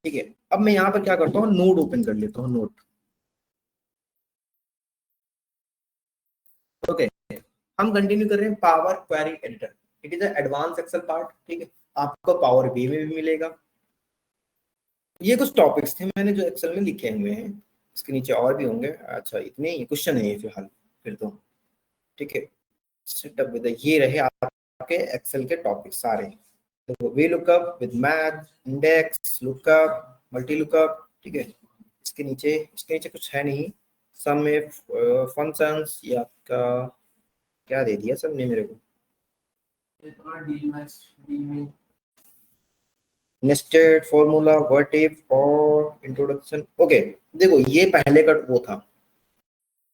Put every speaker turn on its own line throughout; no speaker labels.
ठीक है, अब मैं यहाँ पर क्या करता हूँ, नोड ओपन कर लेता हूँ, नोड। ओके, हम कंटिन्यू कर रहे हैं power query editor. It is advance Excel part. ठीक है, आपको पावर बी में भी मिलेगा। ये कुछ टॉपिक्स थे मैंने जो एक्सेल में लिखे हुए हैं, इसके नीचे और भी होंगे। अच्छा, इतने ही क्वेश्चन है ये फिलहाल, फिर तो ठीक है। सेटअप विद, ये रहे आपके एक्सेल के टॉपिक सारे। तो V lookup with math, index lookup, multi lookup. ठीक है, इसके नीचे कुछ है नहीं। सम में फंक्शंस, ये आपका क्या दे दिया सबने मेरे को, नेस्टेड फॉर्मूला, व्हाट इफ और इंट्रोडक्शन। ओके, देखो ये पहले का वो था।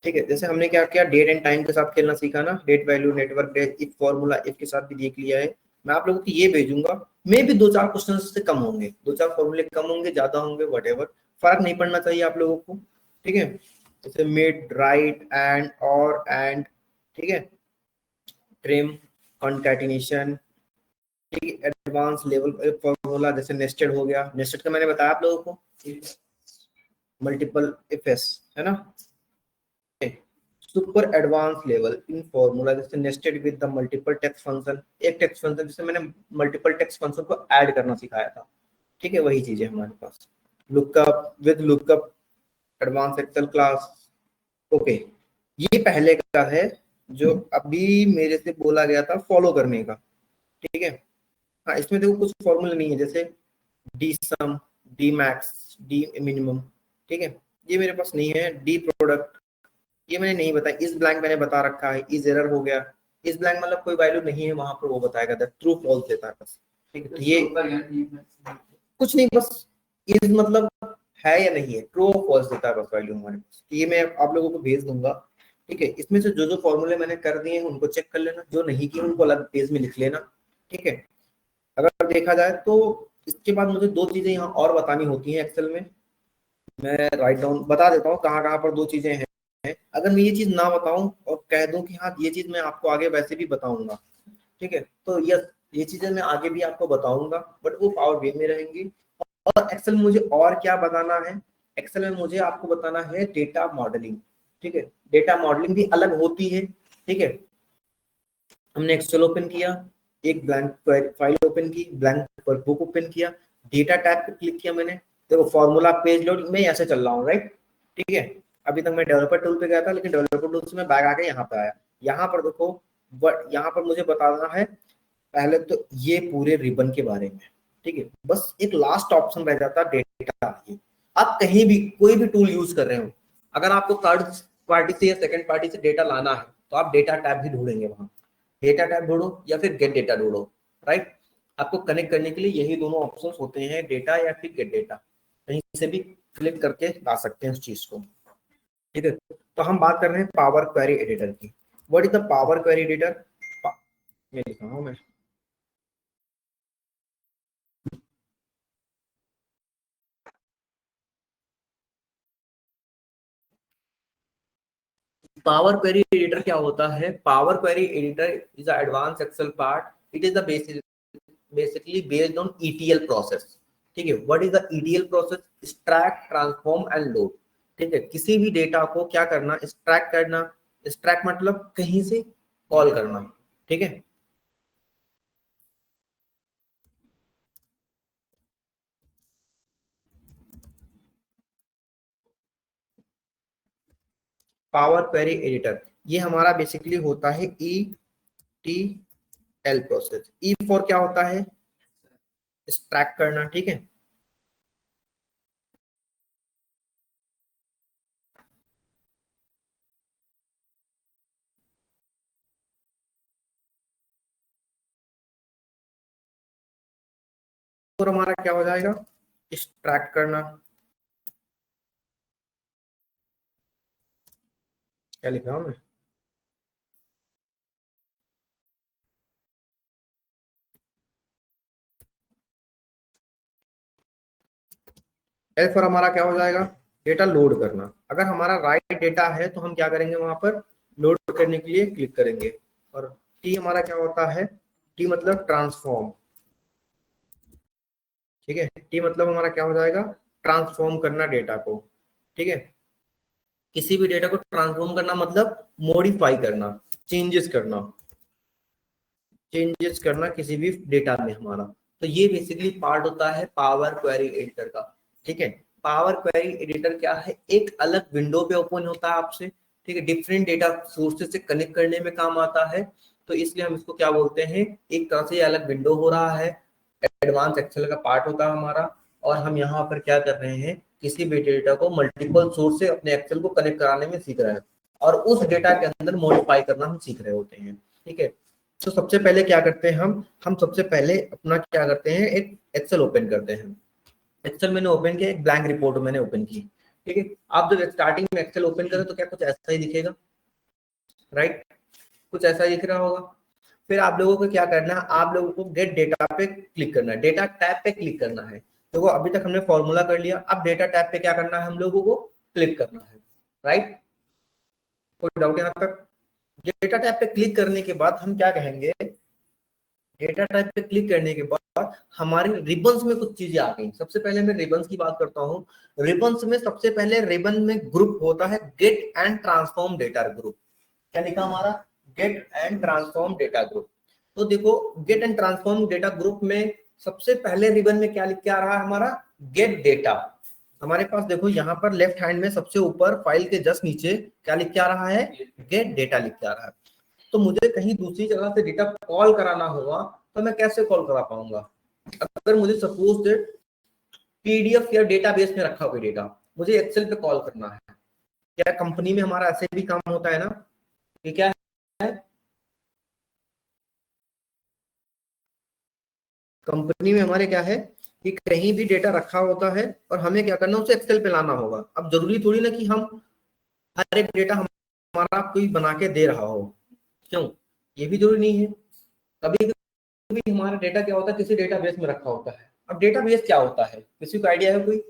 ठीक है, जैसे हमने क्या किया, डेट एंड टाइम के साथ खेलना सीखा ना, date value, network date, if formula, if के साथ भी देख लिया है। मैं आप लोगों को ये भेजूंगा, मे भी 2-4 क्वेश्चन से कम होंगे, 2-4 फॉर्मूले कम होंगे, ज्यादा होंगे, व्हाटएवर, फर्क नहीं पड़ना चाहिए आप लोगों को। ठीक है, जैसे मिड, राइट, एंड, और, एंड, ठीक है, ट्रिम, कॉन्कैटिनेशन, ठीक है, एडवांस लेवल फॉर्मूला, जैसे नेस्टेड हो गया। नेस्टेड का मैंने बताया आप लोगों को, मल्टीपल इफेस है ना। Super advance level in formula, जैसे nested with the multiple text function. एक टेक्स्ट फंक्शन, जैसे मैंने मल्टीपल टेक्स्ट फंक्शन को ऐड करना सिखाया था। ठीक है, वही चीज है हमारे पास। Lookup with lookup, advance Excel class. Okay, ये पहले का है जो अभी मेरे से बोला गया था फॉलो करने का। ठीक है, हाँ, इसमें देखो कुछ फॉर्मूला नहीं है, जैसे डी सम, डी मैक्स, डी मिनिमम। ठीक है, ये मेरे पास नहीं है। डी प्रोडक्ट, ये मैंने नहीं बताया। इस ब्लैंक मैंने बता रखा है। इस एरर हो गया, इस ब्लैंक मतलब कोई वैल्यू नहीं है वहां पर, वो बताएगा ट्रू फॉल्स देता है बस। ठीक है, तो ये कुछ नहीं, बस इस मतलब है या नहीं है, ट्रू फॉल्स देता है बस वैल्यू हमारे पास। तो ये मैं आप लोगों को भेज दूंगा। ठीक है, इसमें से जो जो फॉर्मूले मैंने कर दिए हैं उनको चेक कर लेना, जो नहीं किए उनको अलग पेज में लिख लेना। ठीक है, अगर देखा जाए तो इसके बाद मुझे 2 चीजें यहाँ और बतानी होती हैं एक्सेल में। मैं राइट डाउन बता देता हूँ कहाँ कहाँ पर 2 चीजें हैं। अगर मैं ये चीज ना बताऊं और कह दूं कि हाँ ये चीज मैं आपको आगे वैसे भी बताऊंगा, ठीक है, तो ये चीजें मैं आगे भी आपको बताऊंगा, बट वो पावर बी में रहेंगी। और एक्सेल में मुझे और क्या बताना है, एक्सेल में मुझे आपको बताना है डेटा मॉडलिंग। ठीक है, डेटा मॉडलिंग भी अलग होती है। ठीक है, हमने एक्सेल ओपन किया, एक ब्लैंक फाइल ओपन की, ब्लैंक बुक ओपन किया, डेटा टैब पे क्लिक किया मैंने, देखो फॉर्मूला पेज लोड, मैं ऐसे चल रहा हूँ, राइट। ठीक है, अभी तक मैं डेवलपर टूल पे गया था, लेकिन डेवलपर टूल से मैं बैक आके यहाँ पे आया। यहाँ पर देखो, यहाँ पर मुझे बताना है पहले तो ये पूरे रिबन के बारे में। ठीक है, बस एक लास्ट ऑप्शन रह जाता है डेटा। आप कहीं भी कोई भी टूल यूज कर रहे हो, अगर आपको थर्ड पार्टी से या सेकंड पार्टी से डेटा लाना है तो आप डेटा टैब ही ढूंढेंगे वहां। डेटा टैब ढूंढो या फिर गेट डेटा ढूंढो, राइट। आपको कनेक्ट करने के लिए यही दोनों ऑप्शन होते हैं, डेटा या फिर गेट डेटा। कहीं से भी क्लिक करके ला सकते हैं उस चीज को। ठीक है, तो हम बात कर रहे हैं पावर क्वेरी एडिटर की। What is the power query editor? मैं लिखा हूं मैं, पावर क्वेरी एडिटर क्या होता है? Power query editor is a advance Excel part. It is the basically based on ETL process. ठीक है, what is the ETL process? Extract, transform and load. ठीक है, किसी भी डेटा को क्या करना, एक्सट्रैक्ट करना। एक्सट्रैक्ट मतलब कहीं से कॉल करना। ठीक है, पावर क्वेरी एडिटर ये हमारा बेसिकली होता है E T L process. E for क्या होता है? एक्सट्रैक्ट करना। ठीक है, और हमारा क्या हो जाएगा? एक्सट्रैक्ट करना। क्या लिख रहा हूं मैं? एल फॉर हमारा क्या हो जाएगा? डेटा लोड करना। अगर हमारा राइट डेटा है तो हम क्या करेंगे, वहां पर लोड करने के लिए क्लिक करेंगे। और टी हमारा क्या होता है? टी मतलब ट्रांसफॉर्म। ठीक है। टी मतलब हमारा क्या हो जाएगा, ट्रांसफॉर्म करना डेटा को, ठीक है। किसी भी डेटा को ट्रांसफॉर्म करना मतलब मॉडिफाई करना, चेंजेस करना, चेंजेस करना किसी भी डेटा में हमारा। तो ये बेसिकली पार्ट होता है पावर क्वेरी एडिटर का, ठीक है। पावर क्वेरी एडिटर क्या है, एक अलग विंडो पे ओपन होता है आपसे, ठीक है, डिफरेंट डेटा सोर्सेज से कनेक्ट करने में काम आता है। तो इसलिए हम इसको क्या बोलते हैं, एक तरह से अलग विंडो हो रहा है, एडवांस एक्सेल का पार्ट होता है हमारा। और हम यहाँ पर क्या कर रहे हैं, किसी भी डेटा को मल्टीपल सोर्स से अपने एक्सेल को कनेक्ट कराने में सीख रहे हैं, और उस डेटा के अंदर मॉडिफाई करना हम सीख रहे होते हैं, ठीक है। तो सबसे पहले क्या करते हैं हम सबसे पहले अपना क्या करते हैं, एक एक्सेल ओपन करते हैं। एक्सेल मैंने ओपन किया, एक ब्लैंक रिपोर्ट मैंने ओपन की, ठीक है। आप जब स्टार्टिंग में एक्सेल ओपन करें तो क्या कुछ ऐसा ही दिखेगा, राइट, कुछ ऐसा दिख रहा होगा। फिर आप लोगों को क्या करना है, आप लोगों को गेट डेटा पे क्लिक करना है, डेटा टैब पे क्लिक करना है। देखो अभी तक हमने फॉर्मूला कर लिया, अब डेटा टैब पे क्या करना है, हम लोगों को क्लिक करना है, राइट। कोई डाउट यहाँ तक? डेटा टैब पे क्लिक करने के बाद हम क्या कहेंगे, डेटा टाइप पे क्लिक करने के बाद हमारे रिबन्स में कुछ चीजें आ गई। सबसे पहले मैं रिबन्स की बात करता हूँ। रिबन्स में सबसे पहले रिबन में ग्रुप होता है get and transform data group. क्या लिखा हमारा, get and transform data group. तो देखो get and transform data group में सबसे पहले रिबन में क्या लिख के आ रहा है हमारा, गेट डेटा। हमारे पास देखो यहाँ पर लेफ्ट हैंड में सबसे ऊपर फाइल के जस्ट नीचे क्या लिख के आ रहा है, गेट डेटा लिख के आ रहा है। तो मुझे कहीं दूसरी जगह से डेटा कॉल कराना होगा तो मैं कैसे कॉल करा पाऊंगा, अगर मुझे सपोज दैट पीडीएफ या डेटाबेस में रखा हुआ डेटा मुझे एक्सेल पे कॉल करना है। क्या कंपनी में हमारा ऐसे भी काम होता है ना, कि क्या है, कंपनी में हमारे क्या है कि कहीं भी डेटा रखा होता है और हमें क्या करना है, उसे एक्सेल पे लाना होगा। अब जरूरी थोड़ी ना कि हम हर एक डेटा हमारा कोई बना के दे रहा हो, क्यों, ये भी जरूरी नहीं है। कभी कभी हमारा डेटा क्या होता है, किसी डेटाबेस में रखा होता है। अब डेटाबेस क्या होता है, किसी को आइडिया है कोई?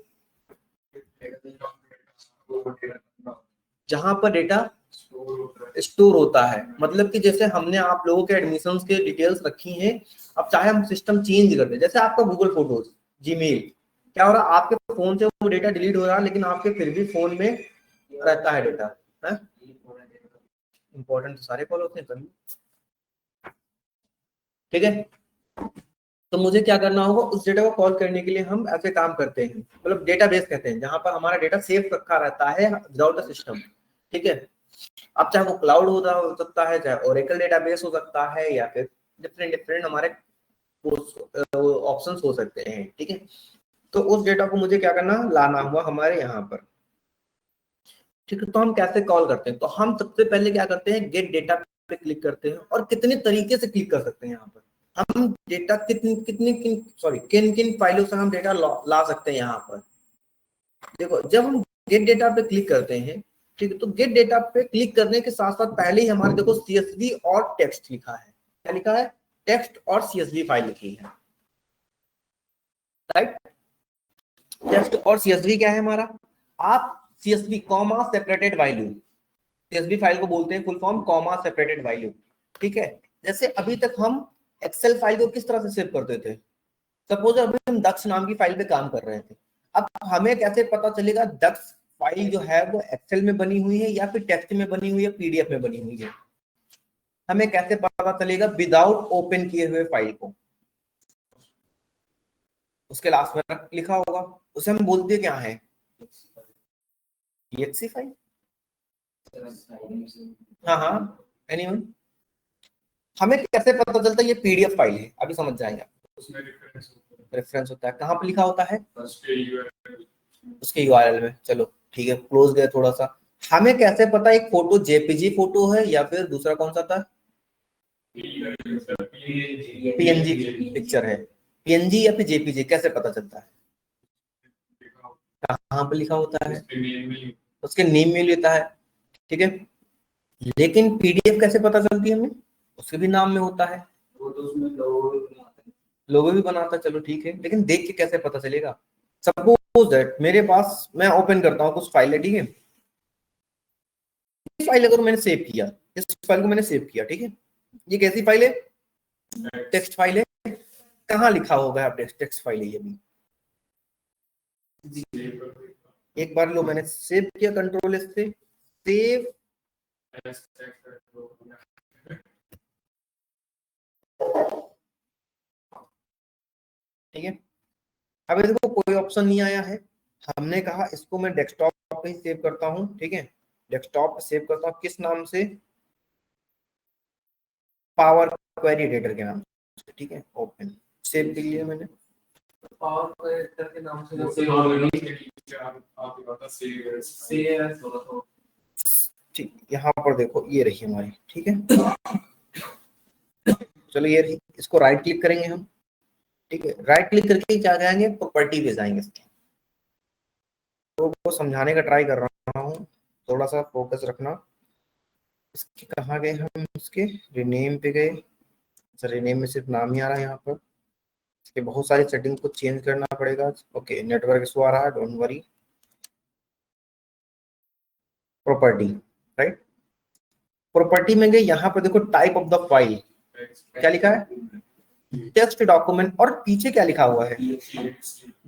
जहां पर डेटा स्टोर होता है, मतलब कि जैसे हमने आप लोगों के एडमिशंस के डिटेल्स रखी हैं, अब चाहे हम सिस्टम चेंज कर दें, जैसे आपका गूगल फोटोज, जीमेल, क्या हो रहा है आपके फोन से वो डेटा डिलीट हो रहा है, लेकिन आपके फिर भी फोन में रहता है डेटा, है इंपॉर्टेंट सारे कॉल होते हैं, ठीक है। तो मुझे क्या करना होगा, उस डेटा को कॉल करने के लिए हम ऐसे काम करते हैं, मतलब डेटाबेस कहते हैं, जहां पर हमारा डेटा सेफ रखा रहता है विदाउट द सिस्टम, ठीक है। अब चाहे वो क्लाउड हो सकता है, चाहे ओरेकल डेटाबेस हो सकता है, या फिर डिफरेंट डिफरेंट हमारे ऑप्शंस हो सकते हैं, ठीक है। तो उस डेटा को मुझे क्या करना, लाना हुआ हमारे यहाँ पर, ठीक है। तो हम कैसे कॉल करते हैं, तो हम सबसे पहले क्या करते हैं, गेट डेटा पे क्लिक करते हैं, और कितने तरीके से क्लिक कर सकते हैं यहाँ पर, हम डेटा कितनी कितनी किन सॉरी किन किन फाइलों से हम डेटा ला सकते हैं यहाँ पर। देखो जब हम गेट डेटा पे क्लिक करते हैं, ठीक है, तो गेट डेटा पे क्लिक करने के साथ साथ पहले ही हमारे देखो सीएसवी और टेक्स्ट लिखा है, क्या लिखा है, टेक्स्ट और सीएसवी फाइल लिखी है, राइट। टेक्स्ट और सीएसवी क्या है हमारा, आप CSV comma separated value, CSV file को बोलते हैं full form comma separated value, ठीक है। जैसे अभी तक हम एक्सेल फाइल को किस तरह से सेव करते थे, सपोज अभी हम दक्ष नाम की फाइल पे काम कर रहे थे। अब हमें कैसे पता चलेगा दक्ष फाइल जो है वो एक्सेल में बनी हुई है या फिर टेक्स्ट में बनी हुई है, पीडीएफ में बनी हुई है, हमें कैसे पता चलेगा, विदाउट ओपन किए हुए फाइल को, उसके लास्ट में लिखा होगा, उसे हम बोलते क्या है, एक्सी फाइल, हाँ हाँ, एनीवन, हमें कैसे पता चलता है ये पीडीएफ फाइल है, अभी समझ जाएंगे आप। रेफरेंस होता है, कहाँ पे लिखा होता है, उसके यूआरएल में। चलो ठीक है, क्लोज गए थोड़ा सा। हमें कैसे पता एक फोटो जेपीजी फोटो है या फिर दूसरा कौन सा था, पीएनजी पिक्चर है, पीएनजी या फिर जेपीजी, कैसे पता चलता है, कहाँ पे लिखा होता है, उसके नेम में लेता है, ठीक है। लेकिन पीडीएफ कैसे पता चलती है हमें, उसके भी नाम में होता है, लोगो भी बनाता है, चलो ठीक है, लेकिन देख के कैसे पता चलेगा। सपोज दैट मेरे पास, मैं ओपन करता हूँ कुछ फाइल है, ठीक है, फाइल अगर मैंने सेव किया, इस फाइल को मैंने सेव किया, ठीक है, ये कैसी फाइल है, टेक्स्ट फाइल है, कहाँ लिखा होगा आप टेक्स्ट फाइल है ये भी, एक बार लो मैंने सेव किया कंट्रोल एस से, सेव, ठीक है। अब देखो कोई ऑप्शन नहीं आया है, हमने कहा इसको मैं डेस्कटॉप पे ही सेव करता हूँ, ठीक है। डेस्कटॉप पे सेव करता हूँ किस नाम से, पावर क्वेरी एडिटर के नाम से, ठीक है। ओपन, सेव कर लिया मैंने पावर क्वेरी एडिटर के नाम से। ठीक, यहाँ पर देखो ये रही हमारी, ठीक है। चलो ये रही, इसको राइट क्लिक करेंगे हम, ठीक है। राइट क्लिक करके क्या जाएंगे, प्रॉपर्टी पे जाएंगे इसके। तो वो समझाने का ट्राई कर रहा हूँ, थोड़ा सा फोकस रखना। इसके कहाँ गए हम, इसके रिनेम पे गए। अच्छा, रिनेम में सिर्फ नाम ही आ रहा है यहाँ पर, इसके बहुत सारी सेटिंग को चेंज करना पड़ेगा। ओके, नेटवर्क इशू आ रहा है, don't worry. Property, right, property में गए, यहाँ पर देखो टाइप ऑफ द फाइल क्या लिखा है, टेक्स्ट डॉक्यूमेंट, और पीछे क्या लिखा हुआ है,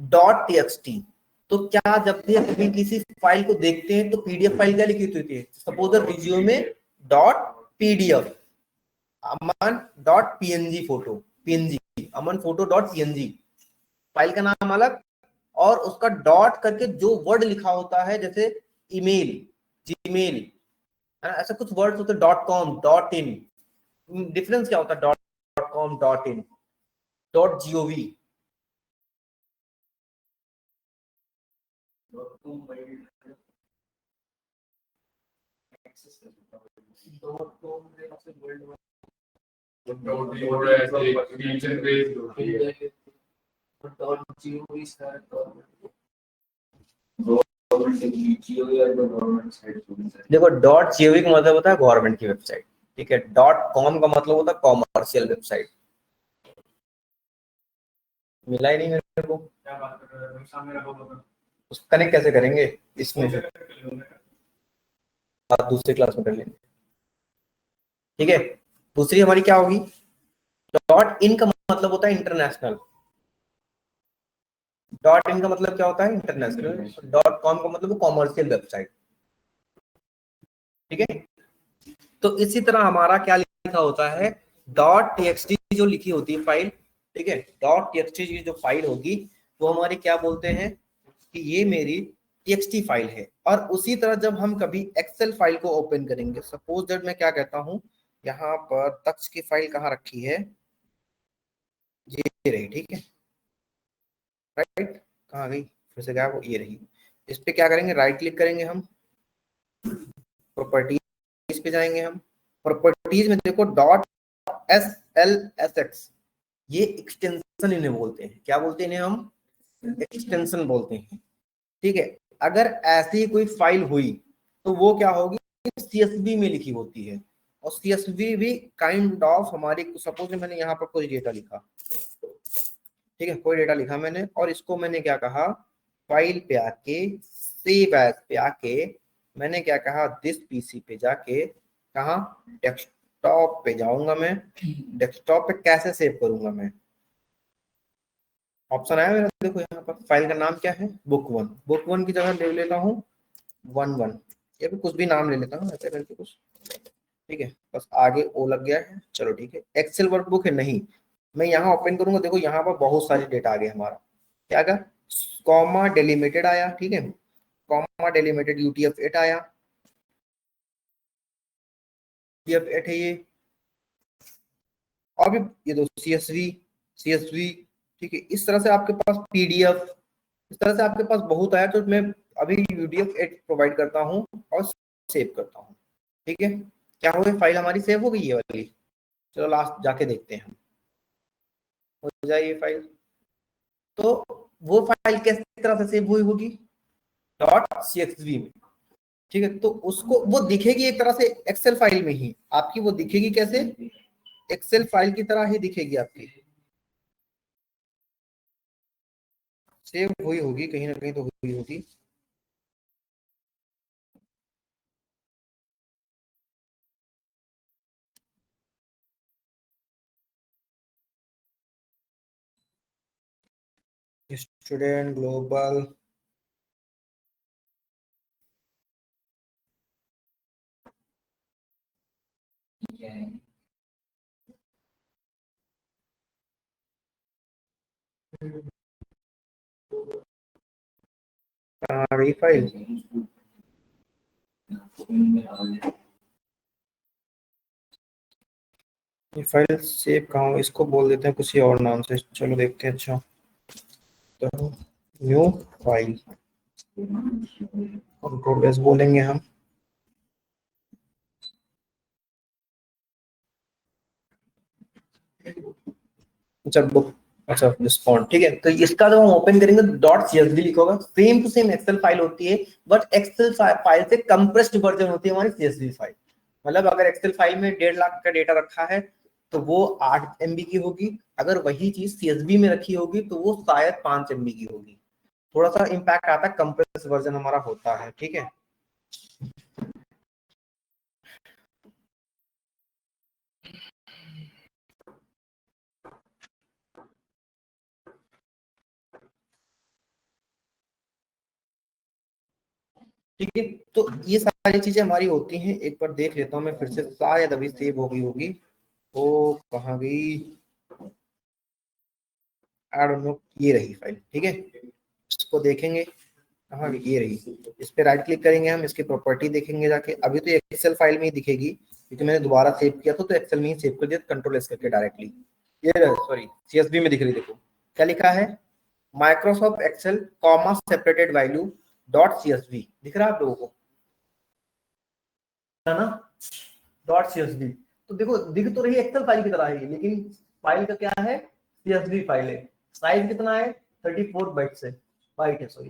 डॉट टीएक्सटी। तो क्या जब भी कभी किसी फाइल को देखते हैं तो पीडीएफ फाइल क्या लिखी होती है, सपोज रिज्यूमे डॉट पीडीएफ, अमन डॉट पीएनजी फोटो, पीएनजी अमन फोटो डॉट पीएनजी, फाइल का नाम अलग, और उसका डॉट करके जो वर्ड लिखा होता है, जैसे ईमेल, जीमेल, है ना, ऐसा कुछ वर्ड्स होते हैं, dot com, dot in. Difference क्या होता है dot com, dot in, dot GOV. देखो डॉट जीओवी का मतलब होता है गवर्नमेंट की वेबसाइट, ठीक है। डॉट कॉम का मतलब होता है कॉमर्शियल वेबसाइट। मिला ही नहीं मेरे को, उसको कनेक्ट कैसे करेंगे इसमें से, आप दूसरी क्लास में कर लेंगे, ठीक है। दूसरी हमारी क्या होगी, डॉट इन का मतलब होता है इंटरनेशनल, डॉट इन का मतलब क्या होता है इंटरनेशनल, डॉट कॉम का मतलब कॉमर्शियल वेबसाइट, ठीक है। तो इसी तरह हमारा क्या लिखा होता है, डॉट टीएक्सटी जो लिखी होती है फाइल, ठीक है, डॉट टीएक्सटी की जो फाइल होगी वो हमारी क्या बोलते हैं कि ये मेरी टीएक्सटी फाइल है। और उसी तरह जब हम कभी एक्सेल फाइल को ओपन करेंगे, सपोज दैट मैं क्या कहता हूँ, यहाँ पर तक्ष की फाइल कहाँ रखी है, ये रही, ठीक है, राइट, कहाँ गई, फिर से क्या, वो ये रही। इस पे क्या करेंगे, राइट क्लिक करेंगे हम, प्रॉपर्टीज पे जाएंगे हम, प्रॉपर्टीज में देखो dot S L S x, ये एक्सटेंशन इन्हें बोलते हैं, क्या बोलते हैं इन्हें हम, एक्सटेंशन बोलते हैं, ठीक है। अगर ऐसी कोई फाइल हुई तो वो क्या होगी, सीएसवी में लिखी होती है, और सीएसवी भी काइंड ऑफ हमारी, सपोज मैंने यहाँ पर कोई डेटा लिखा, ठीक है, कोई डेटा लिखा मैंने, और इसको मैंने क्या कहा, फाइल पे आके, सेव एज पे आके, मैंने क्या कहा, दिस पीसी पे जाके, कहा, डेस्कटॉप पे जाऊंगा मैं, डेस्कटॉप पे कैसे सेव करूंगा मैं, ऑप्शन आया मेरा, देखो यहाँ पर फाइल का नाम क्या है, बुक वन, बुक वन की जगह ले लेता हूँ वन वन, या फिर कुछ भी नाम ले लेता हूँ ऐसे करके कुछ, ठीक है। बस आगे ओ लग गया है, चलो ठीक है। एक्सेल वर्कबुक है नहीं, मैं यहाँ ओपन करूंगा, देखो यहाँ पर बहुत सारे डेटा आ गए हमारा, क्या आया, कॉमा डेलिमिटेड आया, ठीक है, कॉमा डेलिमिटेड यूटीएफ 8 आया, यूटीएफ 8 है ये, और भी ये दो सीएसवी, ठीक है। इस तरह से आपके पास पीडीएफ, इस तरह से आपके पास बहुत आया, तो मैं अभी यूडीएफ 8 प्रोवाइड करता हूँ और सेव करता हूँ, ठीक है। क्या हो गई, फाइल हमारी सेव हो गई है वाली, चलो लास्ट जाके देखते हैं हम, हो जाए ये फाइल। तो वो फाइल किस तरह से सेव हुई होगी, डॉट सीएक्सवी में, ठीक है। तो उसको वो दिखेगी एक तरह से एक्सेल फाइल में ही आपकी, वो दिखेगी कैसे, एक्सेल फाइल की तरह ही दिखेगी आपकी, सेव हुई होगी कहीं ना कहीं तो हुई होगी। स्टूडेंट ग्लोबल, आ गई फाइल। ये फाइल सेव कहाँ हो, इसको बोल देते हैं किसी और नाम से, चलो देखते हैं। अच्छा तो न्यू फाइल, कंट्रोल एस बोलेंगे हम। अच्छा बुक, अच्छा रिस्पॉन्ड, ठीक है। तो इसका जब हम ओपन करेंगे डॉट सीएसवी लिखोगा, same to same Excel file होती है, बट एक्सेल फाइल से कंप्रेस्ड वर्जन होती है हमारी सीएसवी फाइल। मतलब अगर एक्सेल फाइल में 1.5 लाख का डेटा रखा है तो वो 8 MB की होगी, अगर वही चीज सीएसवी में रखी होगी तो वो शायद 5 MB की होगी। थोड़ा सा इम्पैक्ट आता है, कंप्रेस वर्जन हमारा होता है, ठीक है। ठीक है, तो ये सारी चीजें हमारी होती हैं। एक बार देख लेता हूँ मैं फिर से, शायद अभी सेव हो गई होगी। वो कहाँ गई, आई डोंट नो, ये रही फाइल, ठीक है। इसको देखेंगे, कहाँ गई, ये रही। इस पे राइट क्लिक करेंगे हम, इसकी प्रॉपर्टी देखेंगे जाके। अभी तो ये एक्सेल फाइल में ही दिखेगी क्योंकि मैंने दोबारा सेव किया था, तो एक्सेल में ही सेव कर दिया, कंट्रोल एस करके डायरेक्टली। ये सॉरी सीएसवी में दिख रही, देखो क्या लिखा है, Microsoft Excel comma separated value dot CSV, दिख रहा है आप लोगों को, है ना, डॉट सीएसवी। तो देखो दिख तो रही एक्सेल फाइल की तरह है, लेकिन फाइल का क्या है, सीएसवी फाइल है। साइज कितना है, 34 बाइट से, बाइट है सॉरी,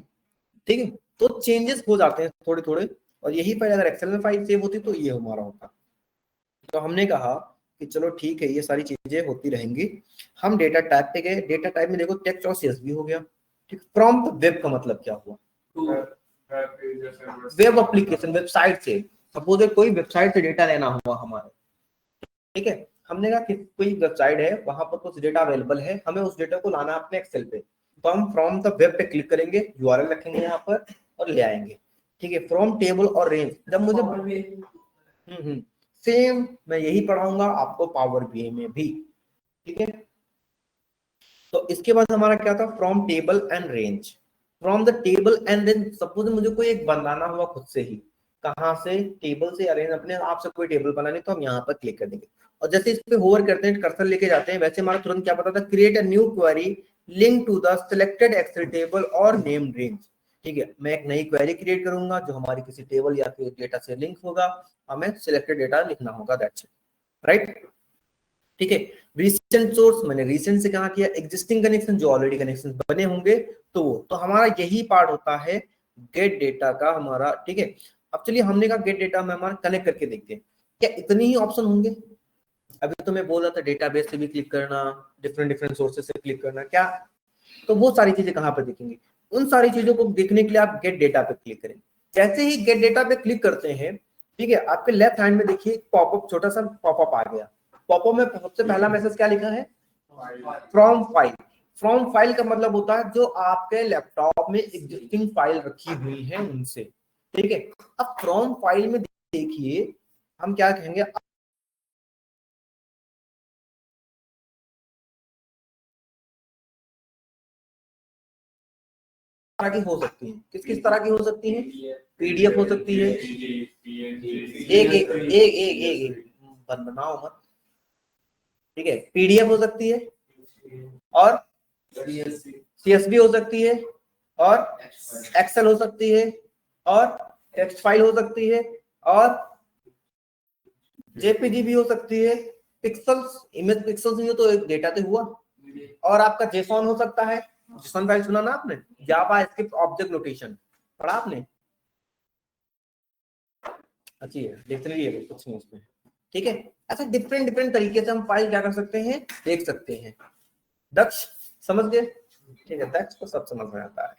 ठीक है। तो चेंजेस हो जाते हैं थोड़े थोड़े, और यही फाइल अगर एक्सेल में फाइल सेव होती तो ये हमारा होता। तो हमने कहा कि चलो ठीक है, ये सारी चीजें होती रहेंगी। हम डेटा टाइप पे गए, डेटा टाइप में देखो टेक्स्ट और सीएसवी हो गया, ठीक। प्रॉम्प्ट वेब का मतलब क्या हुआ, वेब एप्लीकेशन, वेबसाइट से, सपोज कोई वेबसाइट से डेटा लेना हुआ हमारे, ठीक है। हमने कहा कि कोई वेबसाइट है, वहां पर कुछ डेटा अवेलेबल है, हमें उस डेटा को लाना है अपने एक्सेल पे, तो हम फ्रॉम द वेब पे क्लिक करेंगे, यूआरएल रखेंगे यहाँ पर और ले आएंगे, ठीक है। फ्रॉम टेबल और रेंज, जब मुझे सेम मैं यही पढ़ाऊंगा आपको पावर बीआई में भी, ठीक है। तो इसके बाद हमारा क्या था, from table and range. From the table and range, suppose मुझे कोई एक बनाना हुआ खुद से ही, कहाँ से, टेबल से, अरेंज अपने आप से कोई टेबल बनानी, तो हम यहाँ पर क्लिक कर देंगे। और जैसे इस पे होवर करते हैं, कर्सर लेके जाते हैं, वैसे हमारा तुरंत क्या पता था, create a new query link to the selected Excel table और नेम रेंज, ठीक है। मैं एक नई क्वेरी क्रिएट करूंगा जो हमारी किसी टेबल या फिर डेटा से लिंक होगा, हमें सिलेक्टेड डेटा लिखना होगा, दैट्स इट, राइट, ठीक है। रिसेंट सोर्स, मैंने रिसेंट से कहा किया, एग्जिस्टिंग कनेक्शन जो ऑलरेडी कनेक्शन बने होंगे, तो हमारा यही पार्ट होता है गेट डेटा का हमारा, ठीक है। अब चलिए, हमने कहा गेट डेटा में हमारा कनेक्ट करके देखते हैं, क्या इतने ही ऑप्शन होंगे। अभी तो मैं बोल रहा था डेटाबेस से भी क्लिक करना, डिफरेंट डिफरेंट सोर्सेस से क्लिक करना, क्या, तो वो सारी चीजें कहां पर दिखेंगी, उन सारी चीजों को देखने के लिए आप गेट डेटा पे क्लिक करें। जैसे ही गेट डेटा पे क्लिक करते हैं, ठीक है, आपके लेफ्ट हैंड में देखिए पॉपअप, छोटा सा पॉपअप आ गया। पॉपअप में सबसे पहला मैसेज क्या लिखा है, फ्रॉम फाइल। फ्रॉम फाइल का मतलब होता है जो आपके लैपटॉप में एग्जिस्टिंग फाइल रखी हुई है उनसे, ठीक है। अब फ्रॉम फाइल में देखिए हम क्या कहेंगे, तरह की हो सकती है, किस किस तरह की हो सकती है, पीडीएफ हो सकती है, एक एक एक एक एक बनाओ मत, ठीक है, पीडीएफ हो सकती है, और सीएसवी हो सकती है, और एक्सेल हो सकती है, और टेक्स्ट फाइल हो सकती है, और जेपीजी भी हो सकती है, पिक्सल्स, इमेज पिक्सल्स में तो एक डेटा तो हुआ, और आपका जेसॉन हो सकता है, जेसॉन फाइल सुना ना आपने, जावा स्क्रिप्ट ऑब्जेक्ट नोटेशन, पढ़ा आपने, अच्छी है, देखते रहिए कुछ नहीं उसमें, ठीक है। ऐसे डिफरेंट डिफरेंट तरीके से हम फाइल क्या कर सकते हैं, देख सकते हैं। दक्ष समझ गए, ठीक है, दक्ष को सब समझ में आता है,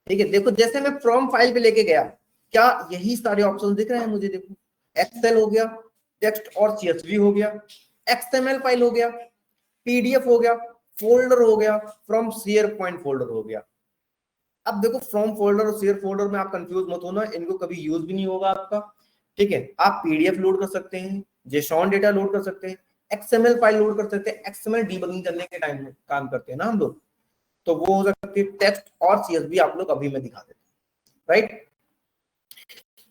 ठीक है। देखो जैसे मैं फ्रॉम फाइल पे लेके गया, क्या यही सारे ऑप्शन दिख रहे हैं मुझे, देखो एक्सेल हो गया, टेक्स्ट और सीएसवी हो गया, एक्सएमएल फाइल हो गया, पीडीएफ हो गया, फोल्डर हो गया, फ्रॉम शेयर पॉइंट फोल्डर हो गया। अब देखो फ्रॉम फोल्डर और शेयर फोल्डर में आप कंफ्यूज मत होना, इनको कभी यूज भी नहीं होगा आपका, ठीक है। आप पीडीएफ लोड कर सकते हैं, जेसॉन डेटा लोड कर सकते हैं, एक्सएमएल फाइल लोड कर सकते हैं, एक्सएमएल डीबगिंग करने के टाइम में काम करते हैं ना हम लोग, तो वो हो सकती है टेक्स्ट और CSV आप लोग अभी मैं दिखा देता हूँ, राइट।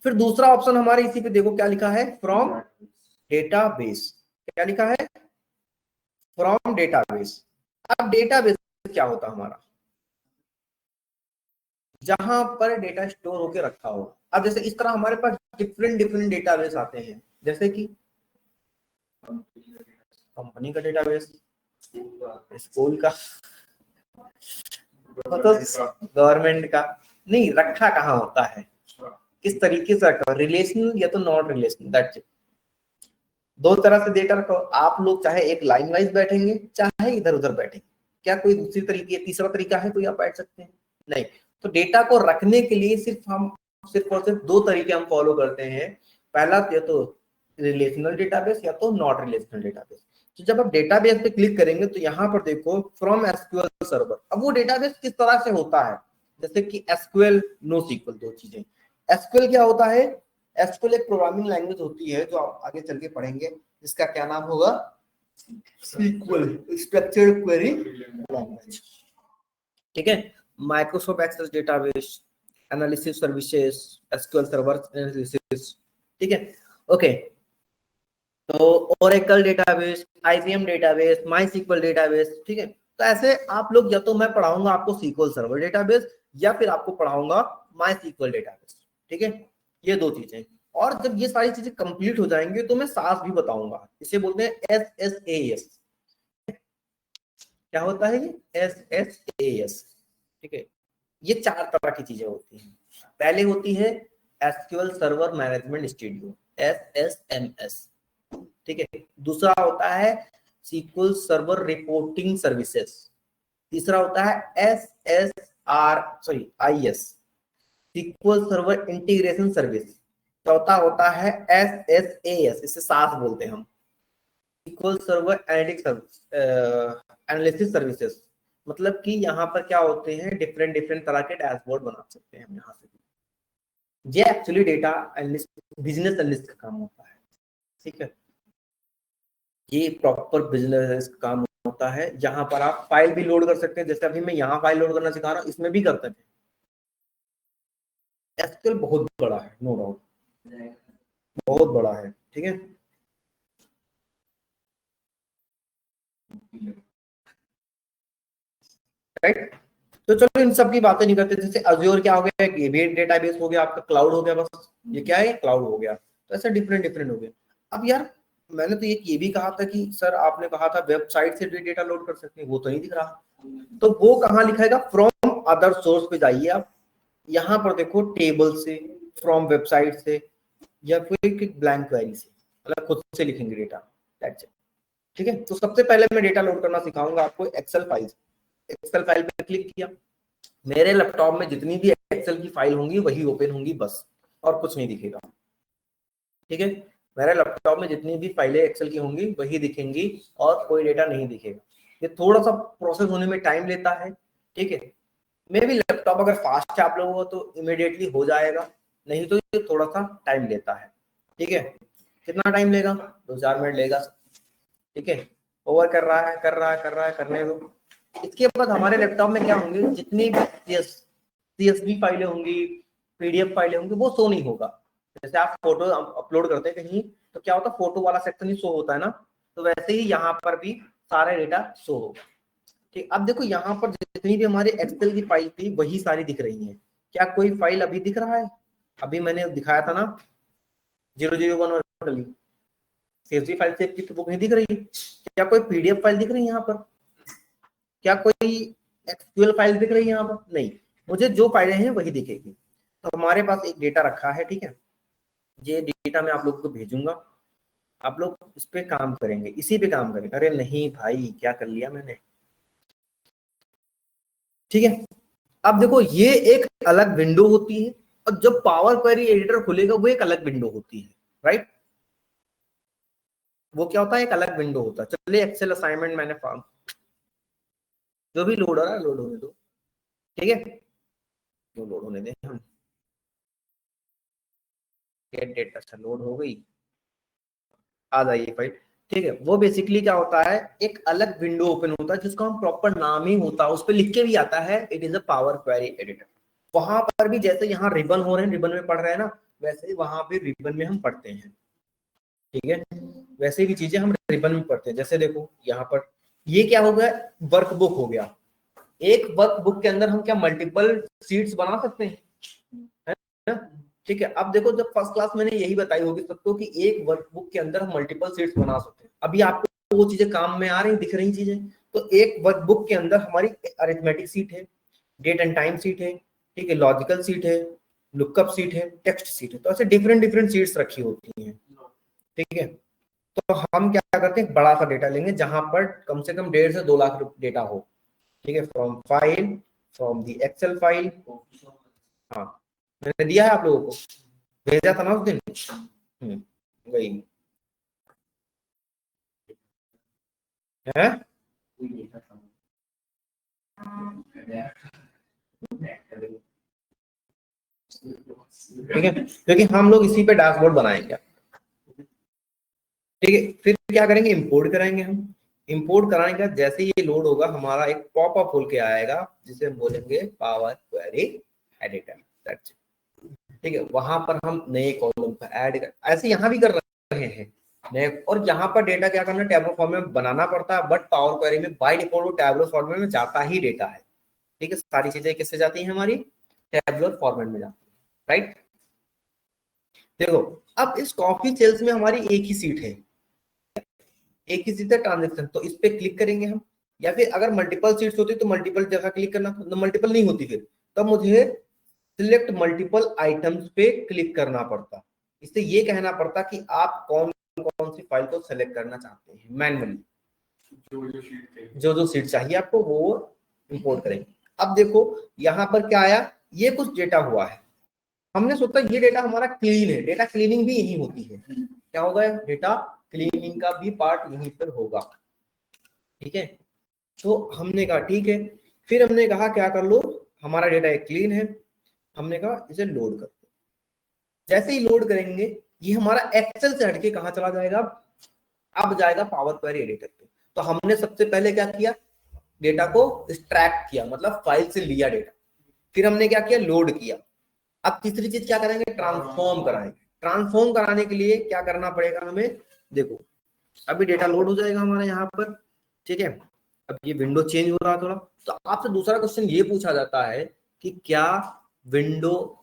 फिर दूसरा ऑप्शन हमारे इसी पे देखो क्या लिखा है, फ्रॉम डेटाबेस। क्या लिखा है, फ्रॉम डेटाबेस। अब डेटाबेस क्या होता है हमारा, जहां पर डेटा स्टोर होकर रखा हो। अब जैसे इस तरह हमारे पास डिफरेंट डिफरेंट डेटाबेस आते हैं, जैसे कि कंपनी का डेटाबेस, स्कूल का, तो गवर्नमेंट का। नहीं, रखा कहाँ होता है, किस तरीके से रखा, रिलेशनल या तो नॉन रिलेशनल, दैट्स इट। दो तरह से डेटा रखो आप लोग, चाहे एक लाइन वाइज बैठेंगे चाहे इधर उधर बैठेंगे। क्या कोई दूसरी तरीके, तीसरा तरीका है कोई आप बैठ सकते हैं? नहीं। तो डेटा को रखने के लिए सिर्फ और सिर्फ दो तरीके हम फॉलो करते हैं। पहला या तो रिलेशनल डेटाबेस या तो नॉट रिलेशनल डेटाबेस। तो जब आप डेटाबेस पे क्लिक करेंगे तो यहाँ पर देखो फ्रॉम एसक्यूएल सर्वर। अब वो डेटाबेस किस तरह से होता है, जैसे कि एसक्यूएल, नो सीक्वल, दो चीजें। एसक्यूएल क्या होता है, एसक्यूएल एक प्रोग्रामिंग लैंग्वेज होती है जो आप आगे चल के पढ़ेंगे, जिसका क्या नाम होगा, सीक्वल, स्ट्रक्चर्ड क्वेरी लैंग्वेज। ठीक है, Microsoft Access database, analysis services, SQL server analysis. ठीक है, ओके। तो Oracle database, IBM database, MySQL database. ठीक है, तो ऐसे आप लोग, या तो मैं पढ़ाऊंगा आपको सीक्वल सर्वर डेटाबेस या फिर आपको पढ़ाऊंगा माई सीक्वल डेटाबेस। ठीक है, ये दो चीजें। और जब ये सारी चीजें कंप्लीट हो जाएंगे तो मैं सास भी बताऊंगा, इसे बोलते हैं SSAS। क्या होता है ये SSAS? ठीक है, ये चार तरह की चीजें होती हैं। पहले होती है SQL server management studio, SSMS। ठीक है, दूसरा होता है सीक्वल सर्वर रिपोर्टिंग सर्विसेज। तीसरा होता है IS, SQL server integration service. चौथा होता है SSAS, इसे सास बोलते हैं हम, सीक्वल सर्वर एनालिसिस सर्विसेज। मतलब कि यहाँ पर क्या होते हैं, डिफरेंट डिफरेंट तरह के डैशबोर्ड बना सकते हैं हम यहाँ से। ये actually data analyst, business analyst का काम होता है। ठीक है, ये प्रॉपर बिजनेस काम होता है, जहां पर आप फाइल भी लोड कर सकते हैं, जैसे अभी मैं यहाँ फाइल लोड करना सिखा रहा हूँ, इसमें भी कर सकते हैं। एसक्यूएल बहुत बड़ा है, नो डाउट, बहुत बड़ा है। ठीक है, राइट। तो चलो इन सब की बातें नहीं करते, जैसे अज्योर क्या हो गया, गेटवे डेटाबेस हो गया आपका, क्लाउड हो गया, बस ये क्या है, क्लाउड हो गया। तो ऐसे डिफरेंट डिफरेंट हो गए। अब यार मैंने तो ये भी कहा था कि सर आपने कहा था वेबसाइट से भी डेटा लोड कर सकते हैं, वो तो नहीं दिख रहा। तो वो कहाँ लिखाएगा, फ्रॉम अदर सोर्स पे जाइए आप, यहाँ पर देखो टेबल से, फ्रॉम वेबसाइट से, या फिर ब्लैंक क्वेरी से, मतलब खुद से लिखेंगे डेटा, दैट्स इट। ठीक है, तो सबसे पहले मैं डेटा लोड करना सिखाऊंगा आपको एक्सेल फाइल। एक्सेल फाइल पे क्लिक किया, मेरे लैपटॉप में जितनी भी एक्सेल की फाइल होंगी वही ओपन होंगी बस, और कुछ नहीं दिखेगा। ठीक है, मेरे लैपटॉप में जितनी भी फाइलें एक्सेल की होंगी वही दिखेंगी, और कोई डेटा नहीं दिखेगा। ये थोड़ा सा प्रोसेस होने में टाइम लेता है। ठीक है, मे भी लैपटॉप अगर फास्ट है आप लोगों को तो इमीडिएटली हो जाएगा, नहीं तो ये थोड़ा सा टाइम लेता है। ठीक है, कितना टाइम लेगा, 2-4 मिनट लेगा। ठीक है, ओवर कर रहा है, कर रहा है, कर रहा है, करने दो। इसके बाद हमारे लैपटॉप में क्या होंगे, जितनी भी CSV फाइलें होंगी, PDF फाइलें होंगी, वो शो नहीं होगा। जैसे आप फोटो अपलोड करते हैं कहीं, तो क्या होता है, फोटो वाला सेक्शन ही शो होता है ना, तो वैसे ही यहाँ पर भी सारा डेटा शो होगा। ठीक, अब देखो यहाँ पर जितनी भी हमारी एक्सेल की फाइल थी वही सारी दिख रही है। क्या कोई फाइल अभी दिख रहा है, अभी मैंने दिखाया था ना 001 CSV फाइल सेव की, तो वो नहीं दिख रही। क्या कोई PDF फाइल दिख रही है यहाँ पर, क्या कोई SQL फाइल दिख रही है यहाँ पर, नहीं। मुझे जो फाइलें हैं वही दिखेगी। तो हमारे पास एक डेटा रखा है, ठीक है, ये डेटा मैं आप लोगों को भेजूंगा, आप लोग इस पे काम करेंगे, इसी पे काम करेंगे। अरे नहीं भाई, क्या कर लिया मैंने। ठीक है, अब देखो ये एक अलग विंडो होती है, और जब पावर क्वेरी एडिटर खुलेगा वो एक अलग विंडो होती है, राइट। वो क्या होता है, एक अलग विंडो होता है। चलिए एक्सेल असाइनमेंट मैंने फॉर्म, जो भी लोड हो रहा है लोड होने दो। ठीक है, जो लोड होने दें हम, गेट डेटा, अच्छा लोड हो गई, आ जाइए फाइल। ठीक है, वो बेसिकली क्या होता है, एक अलग विंडो ओपन होता है जिसको हम प्रॉपर नाम ही होता है, उस पर लिख के भी आता है it is a power query editor. वहां पर भी जैसे यहाँ रिबन हो रहे हैं, रिबन में पढ़ रहे हैं ना, वैसे ही वहां पे रिबन में हम पढ़ते हैं। ठीक है, वैसे भी चीजें हम रिबन में पढ़ते हैं। जैसे देखो यहाँ पर ये क्या हो गया, वर्कबुक हो गया। एक वर्कबुक के अंदर हम क्या मल्टीपल शीट्स बना सकते हैं, है ना? ठीक है, अब देखो जब फर्स्ट क्लास मैंने यही बताई होगी सबको कि एक वर्कबुक के अंदर हम मल्टीपल शीट्स बना सकते हैं। अभी आपको वो चीजें काम में आ रही, दिख रही चीजें। तो एक वर्कबुक के अंदर हमारी अरिथमेटिक सीट है, डेट एंड टाइम सीट है, ठीक है, लॉजिकल सीट है, लुकअप सीट है, टेक्स्ट सीट है। तो ऐसे डिफरेंट डिफरेंट सीट्स रखी होती हैं। ठीक है, तो हम क्या करते हैं, बड़ा सा डेटा लेंगे जहां पर कम से कम 1.5 से 2 लाख डेटा हो। ठीक है, फ्रॉम दी एक्सेल फाइल। हाँ, मैंने दिया है आप लोगों को, भेजा था ना उस दिन। वही है। ठीक है, क्योंकि हम लोग इसी पे डैशबोर्ड बनाएंगे। ठीक है, फिर क्या करेंगे, इंपोर्ट कराएंगे हम। इंपोर्ट कराने के बाद जैसे ये लोड होगा, हमारा एक पॉपअप खोल के आएगा जिसे हम बोलेंगे पावर क्वेरी एडिटर। ठीक है, वहां पर हम नए कॉलम पर ऐड कर, ऐसे यहाँ भी कर रहे हैं नए। और यहाँ पर डेटा क्या करना, टैबलो फॉर्मेट में बनाना पड़ता है, बट पावर क्वेरी में बाय डिफॉल्ट वो टैबलो फॉर्मेट में जाता ही डेटा है। ठीक है, सारी चीजें किससे जाती हैं, हमारी टैबलो फॉर्मेट में जाती है। राइट, देखो अब इस कॉफी सेल्स में हमारी एक ही सीट है, एक ही सीट है ट्रांजेक्शन, तो इस पे क्लिक करेंगे हम। या फिर अगर मल्टीपल सीट्स होती तो मल्टीपल जगह क्लिक करना, मल्टीपल नहीं होती फिर तब मुझे सिलेक्ट मल्टीपल आइटम्स पे क्लिक करना पड़ता। इससे ये कहना पड़ता कि आप कौन कौन सी फाइल को सेलेक्ट करना चाहते हैं मैनुअली। जो सीट चाहिए आपको वो इंपोर्ट करेंगे। अब देखो यहाँ पर क्या आया, ये कुछ डेटा हुआ है। हमने सोचा ये डेटा हमारा क्लीन है, डेटा क्लीनिंग भी यही होती है। क्या होगा, डेटा क्लीनिंग का भी पार्ट यहीं पर होगा। ठीक है, तो हमने कहा ठीक है, फिर हमने कहा क्या कर लो, हमारा डेटा एक क्लीन है, हमने कहा इसे लोड कर दो। जैसे ही लोड करेंगे ये हमारा एक्सेल से हटके कहाँ चला जाएगा, अब जाएगा पावर क्वेरी एडिटर पे। तो हमने सबसे पहले क्या किया, डेटा को एक्सट्रैक्ट किया, मतलब फाइल से लिया डेटा। फिर हमने क्या किया, लोड किया। अब तीसरी चीज क्या करेंगे, ट्रांसफॉर्म कराएंगे। ट्रांसफॉर्म कराने के लिए क्या करना पड़ेगा हमें, देखो अभी डेटा लोड हो जाएगा हमारे यहाँ पर। ठीक है, अब ये विंडो चेंज हो रहा है थोड़ा। तो आपसे दूसरा क्वेश्चन ये पूछा जाता है कि क्या विंडो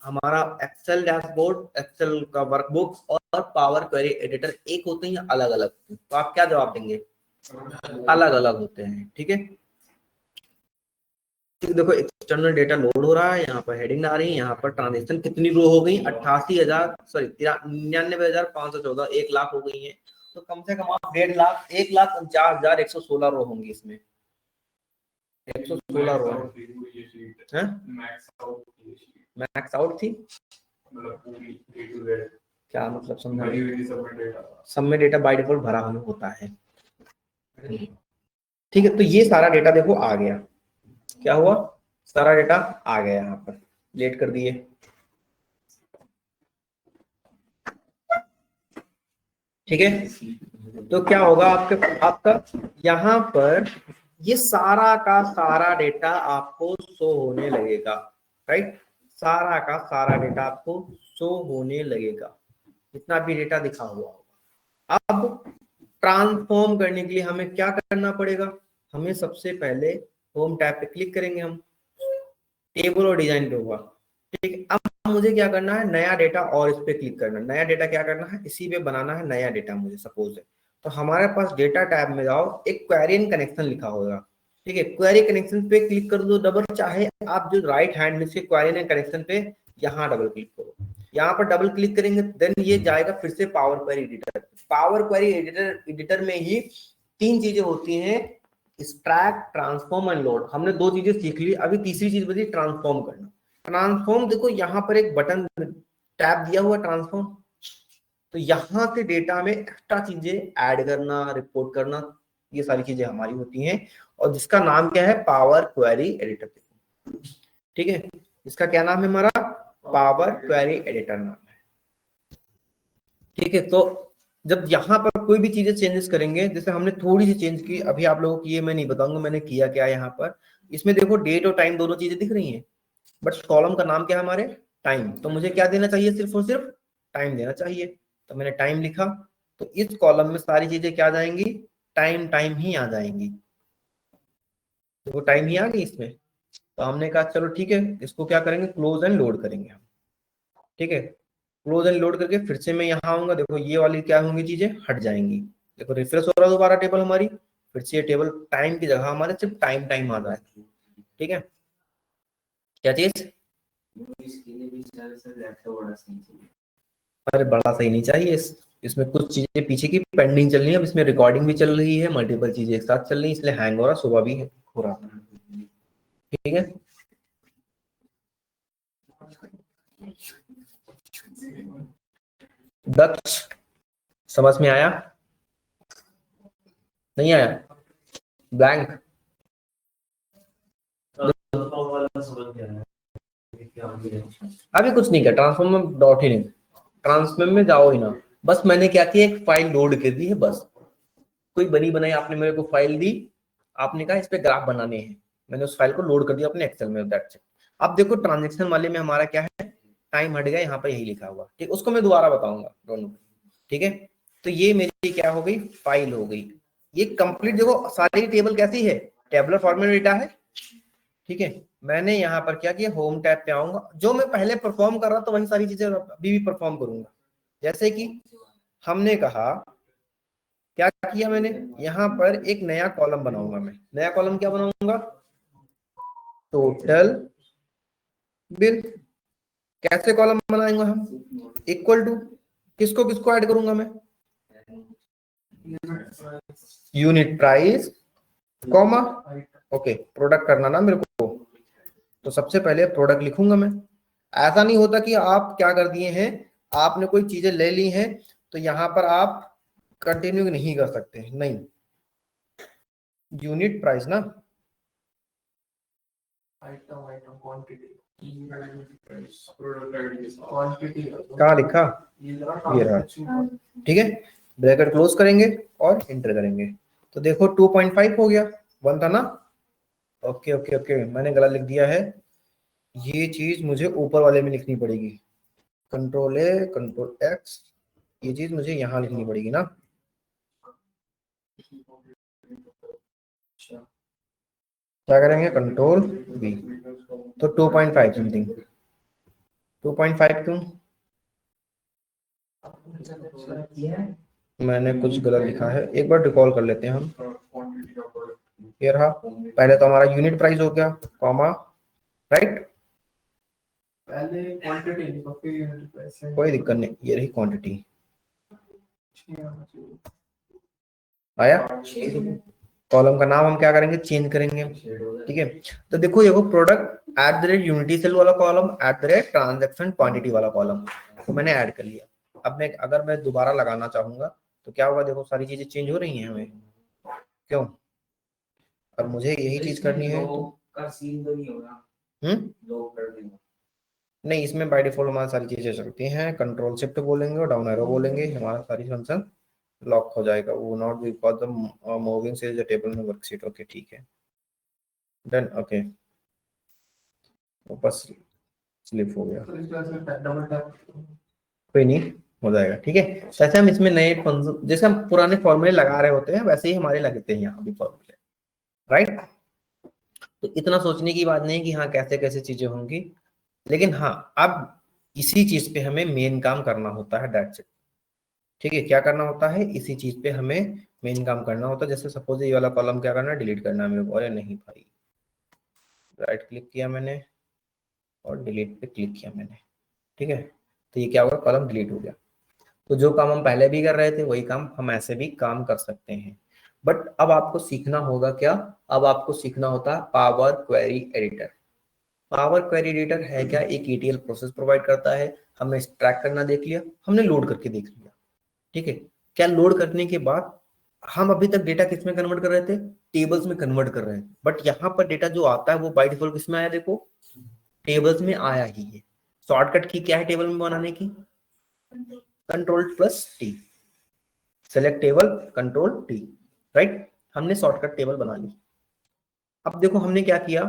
हमारा एक्सेल डैशबोर्ड, एक्सेल का वर्कबुक और पावर क्वेरी एडिटर एक होते हैं या अलग अलग? तो आप क्या जवाब देंगे, अलग अलग होते हैं। ठीक है, देखो एक्सटर्नल डेटा लोड हो रहा है, यहाँ पर हेडिंग आ रही है, यहाँ पर ट्रांजेक्शन कितनी रो हो गई, 88,000 सॉरी 99,514, 1 लाख हो गई है। तो कम से कम आप 1.5 लाख, 1,49,116 रो होंगी इसमें। 116 रो है, मैक्स आउट थी, क्या मतलब समझा, सब में डेटा बाय डिफॉल्ट भरा हुआ होता है। ठीक है, तो ये सारा डेटा देखो आ गया, क्या हुआ, सारा डेटा आ गया, यहाँ पर लेट कर दिए। ठीक है, तो क्या होगा आपका यहाँ पर ये सारा का सारा डेटा आपको शो होने लगेगा। राइट, सारा का सारा डेटा आपको शो होने लगेगा, जितना भी डेटा दिखा हुआ होगा। अब ट्रांसफॉर्म करने के लिए हमें क्या करना पड़ेगा, हमें सबसे पहले होम टैब पे क्लिक करेंगे हम, टेबल और डिजाइन पे होगा। ठीक, अब मुझे क्या करना है, नया डेटा और इस पे क्लिक करना है। नया डेटा क्या करना है, इसी पे बनाना है नया डेटा मुझे सपोज है। तो हमारे पास डेटा टैब में जाओ, एक क्वेरी एंड कनेक्शन लिखा होगा। ठीक है, क्वेरी कनेक्शन पे क्लिक कर दो डबल, चाहे आप जो राइट हैंड में से क्वेरी एंड कनेक्शन पे यहाँ डबल क्लिक करो। यहाँ पर डबल क्लिक करेंगे देन ये जाएगा फिर से power query editor. Power query editor में ही 3 चीजें होती हैं, एक्सट्रैक्ट, ट्रांसफॉर्म एंड लोड। हमने 2 चीजें सीख ली, अभी तीसरी चीज बची ट्रांसफॉर्म करना। ट्रांसफॉर्म देखो यहाँ पर एक बटन टैब दिया हुआ ट्रांसफॉर्म, तो यहाँ से डेटा में एक्स्ट्रा चीजें ऐड करना, रिपोर्ट करना, ये सारी चीजें हमारी होती हैं। और जिसका नाम क्या है, पावर क्वेरी एडिटर। ठीक है, इसका क्या नाम है, हमारा पावर क्वेरी एडिटर नाम है। ठीक है, तो जब यहाँ पर कोई भी चीजें चेंजेस करेंगे, जैसे हमने थोड़ी सी चेंज की, अभी आप लोगों को ये मैं नहीं बताऊंगा मैंने किया क्या यहाँ पर। इसमें देखो डेट और टाइम दोनों चीजें दिख रही हैं, बट कॉलम का नाम क्या है हमारे, टाइम। तो मुझे क्या देना चाहिए, सिर्फ और सिर्फ टाइम देना चाहिए। तो मैंने टाइम लिखा, तो इस कॉलम में सारी चीजें क्या आ जाएंगी, टाइम टाइम ही आ जाएंगी। तो वो टाइम ही आ गई इसमें। तो हमने कहा चलो ठीक है, इसको क्या करेंगे, क्लोज एंड लोड करेंगे हम। ठीक है, क्लोज एंड लोड करके फिर से मैं यहाँ आऊंगा, देखो ये वाली क्या होंगी, चीजें हट जाएंगी। देखो रिफ्रेश हो रहा है दोबारा टेबल हमारी, फिर से ये टेबल टाइम की जगह हमारे सिर्फ टाइम टाइम आ रहा है। ठीक है, क्या चीज, अरे बड़ा सही नहीं चाहिए इसमें कुछ चीजें पीछे की पेंडिंग चल रही है, अब इसमें रिकॉर्डिंग भी चल रही है, मल्टीपल चीजें एक साथ चल रही है, इसलिए हैंग हो रहा, सुबह भी हो रहा। ठीक है, दक्ष समझ में आया, नहीं आया, ब्लैंक, अभी कुछ नहीं किया, ट्रांसफॉर्म में डॉट ही नहीं, ट्रांसफॉर्म में जाओ ही ना। बस मैंने क्या किया, एक फाइल लोड कर दी है बस, कोई बनी बनाई आपने मेरे को फाइल दी, आपने कहा इस पे ग्राफ बनाने हैं, मैंने उस फाइल को लोड कर दिया अपने एक्सेल में, दैट्स इट। अब देखो ट्रांजेक्शन वाले में हमारा क्या है, टाइम हट गया, यहाँ पर यही लिखा हुआ, ठीक, उसको मैं दोबारा बताऊंगा दोनों। ठीक है, तो ये मेरी क्या हो गई, फाइल हो गई। ये कंप्लीट, देखो सारी टेबल कैसी है, टेबलर फॉर्मेट में डेटा है। ठीक है, मैंने यहाँ पर क्या किया, होम टैब पे आऊंगा, जो मैं पहले परफॉर्म कर रहा था वही सारी चीजें अभी भी परफॉर्म करूंगा। जैसे कि हमने कहा, क्या किया मैंने, यहाँ पर एक नया कॉलम बनाऊंगा मैं, नया कॉलम क्या बनाऊंगा, टोटल बिल। कैसे कॉलम बनाएंगे हम, इक्वल टू, किसको किसको ऐड करूंगा मैं, unit price comma, okay product करना ना मेरे को, तो सबसे पहले प्रोडक्ट लिखूंगा मैं। ऐसा नहीं होता कि आप क्या कर दिए हैं, आपने कोई चीजें ले ली हैं तो यहां पर आप कंटिन्यू नहीं कर सकते, नहीं, यूनिट प्राइस ना, कहाँ लिखा, ये रहा। ठीक है, ब्रैकेट क्लोज करेंगे और एंटर करेंगे, तो देखो 2.5 हो गया, 1 था ना, ओके ओके ओके, मैंने गलत लिख दिया है, ये चीज मुझे ऊपर वाले में लिखनी पड़ेगी, कंट्रोल ए कंट्रोल एक्स, ये चीज मुझे यहाँ लिखनी पड़ेगी ना, क्या करेंगे, कंट्रोल बी, तो 2.5 समथिंग, 2.5 क्यों, मैंने कुछ गलत लिखा है, एक बार रिकॉल कर लेते हैं हम। ये रहा, पहले तो हमारा यूनिट प्राइस हो गया, कॉमा, राइट, पहले क्वांटिटी, कोई दिक्कत नहीं, ये रही क्वांटिटी, आया, कॉलम का नाम हम क्या करेंगे, चेंज करेंगे। ठीक है, तो देखो ये वो product at the rate unity sale वाला column, at the rate transaction quantity वाला कॉलम, तो मैंने ऐड कर लिया। अब मैं अगर मैं दोबारा लगाना चाहूंगा तो क्या होगा, देखो सारी चीजें चेंज हो रही हैं हमें, क्यों, अब मुझे यही चीज करनी है तो नहीं, इसमें बाय डिफॉल्ट हमारी सारी चीजें चलती हैं, कंट्रोल शिफ्ट बोलेंगे और डाउन एरो बोलेंगे, हमारा सारी फंक्शन लॉक हो जाएगा, वो not because the moving cells the table में वर्कशीट, ओके ठीक है, डन, ओके, बस स्लिप हो गया, कोई नहीं, हो जाएगा। ठीक है, जैसे हम इसमें नए फंक्शन, जैसे हम पुराने फॉर्मूले लगा रहे होते हैं वैसे ही हमारे लगते हैं यहाँ भी फॉर्मूले, राइट। तो इतना सोचने की बात नहीं है कि हाँ कैसे कैसे चीजें होंगी, लेकिन हाँ अब इसी चीज पे हमें मेन काम करना होता है, दैट्स इट। ठीक है, क्या करना होता है, इसी चीज पे हमें मेन काम करना होता है। जैसे सपोज ये वाला कॉलम क्या करना है, डिलीट करना है मेरे को, अरे नहीं भाई, राइट क्लिक किया मैंने और डिलीट पे क्लिक किया मैंने। ठीक है, तो ये क्या होगा, कॉलम डिलीट हो गया। तो जो काम हम पहले भी कर रहे थे वही काम हम ऐसे भी काम कर सकते हैं, बट अब आपको सीखना होगा क्या, अब आपको सीखना होता है power query editor. Power query editor है क्या, एक ETL प्रोसेस प्रोवाइड करता है, हमने एक्सट्रैक्ट करना देख लिया, हमने लोड करके देख लिया। ठीक है, क्या लोड करने के बाद हम अभी तक डेटा किस में कन्वर्ट कर रहे थे, टेबल्स में कन्वर्ट कर रहे हैं, बट यहाँ पर डेटा जो आता है वो बाय डिफॉल्ट किस में आया, देखो टेबल्स में आया ही है। शॉर्टकट की क्या है टेबल में बनाने की, control plus T, select table control T, right, हमने शॉर्टकट टेबल बना ली। अब देखो हमने क्या किया,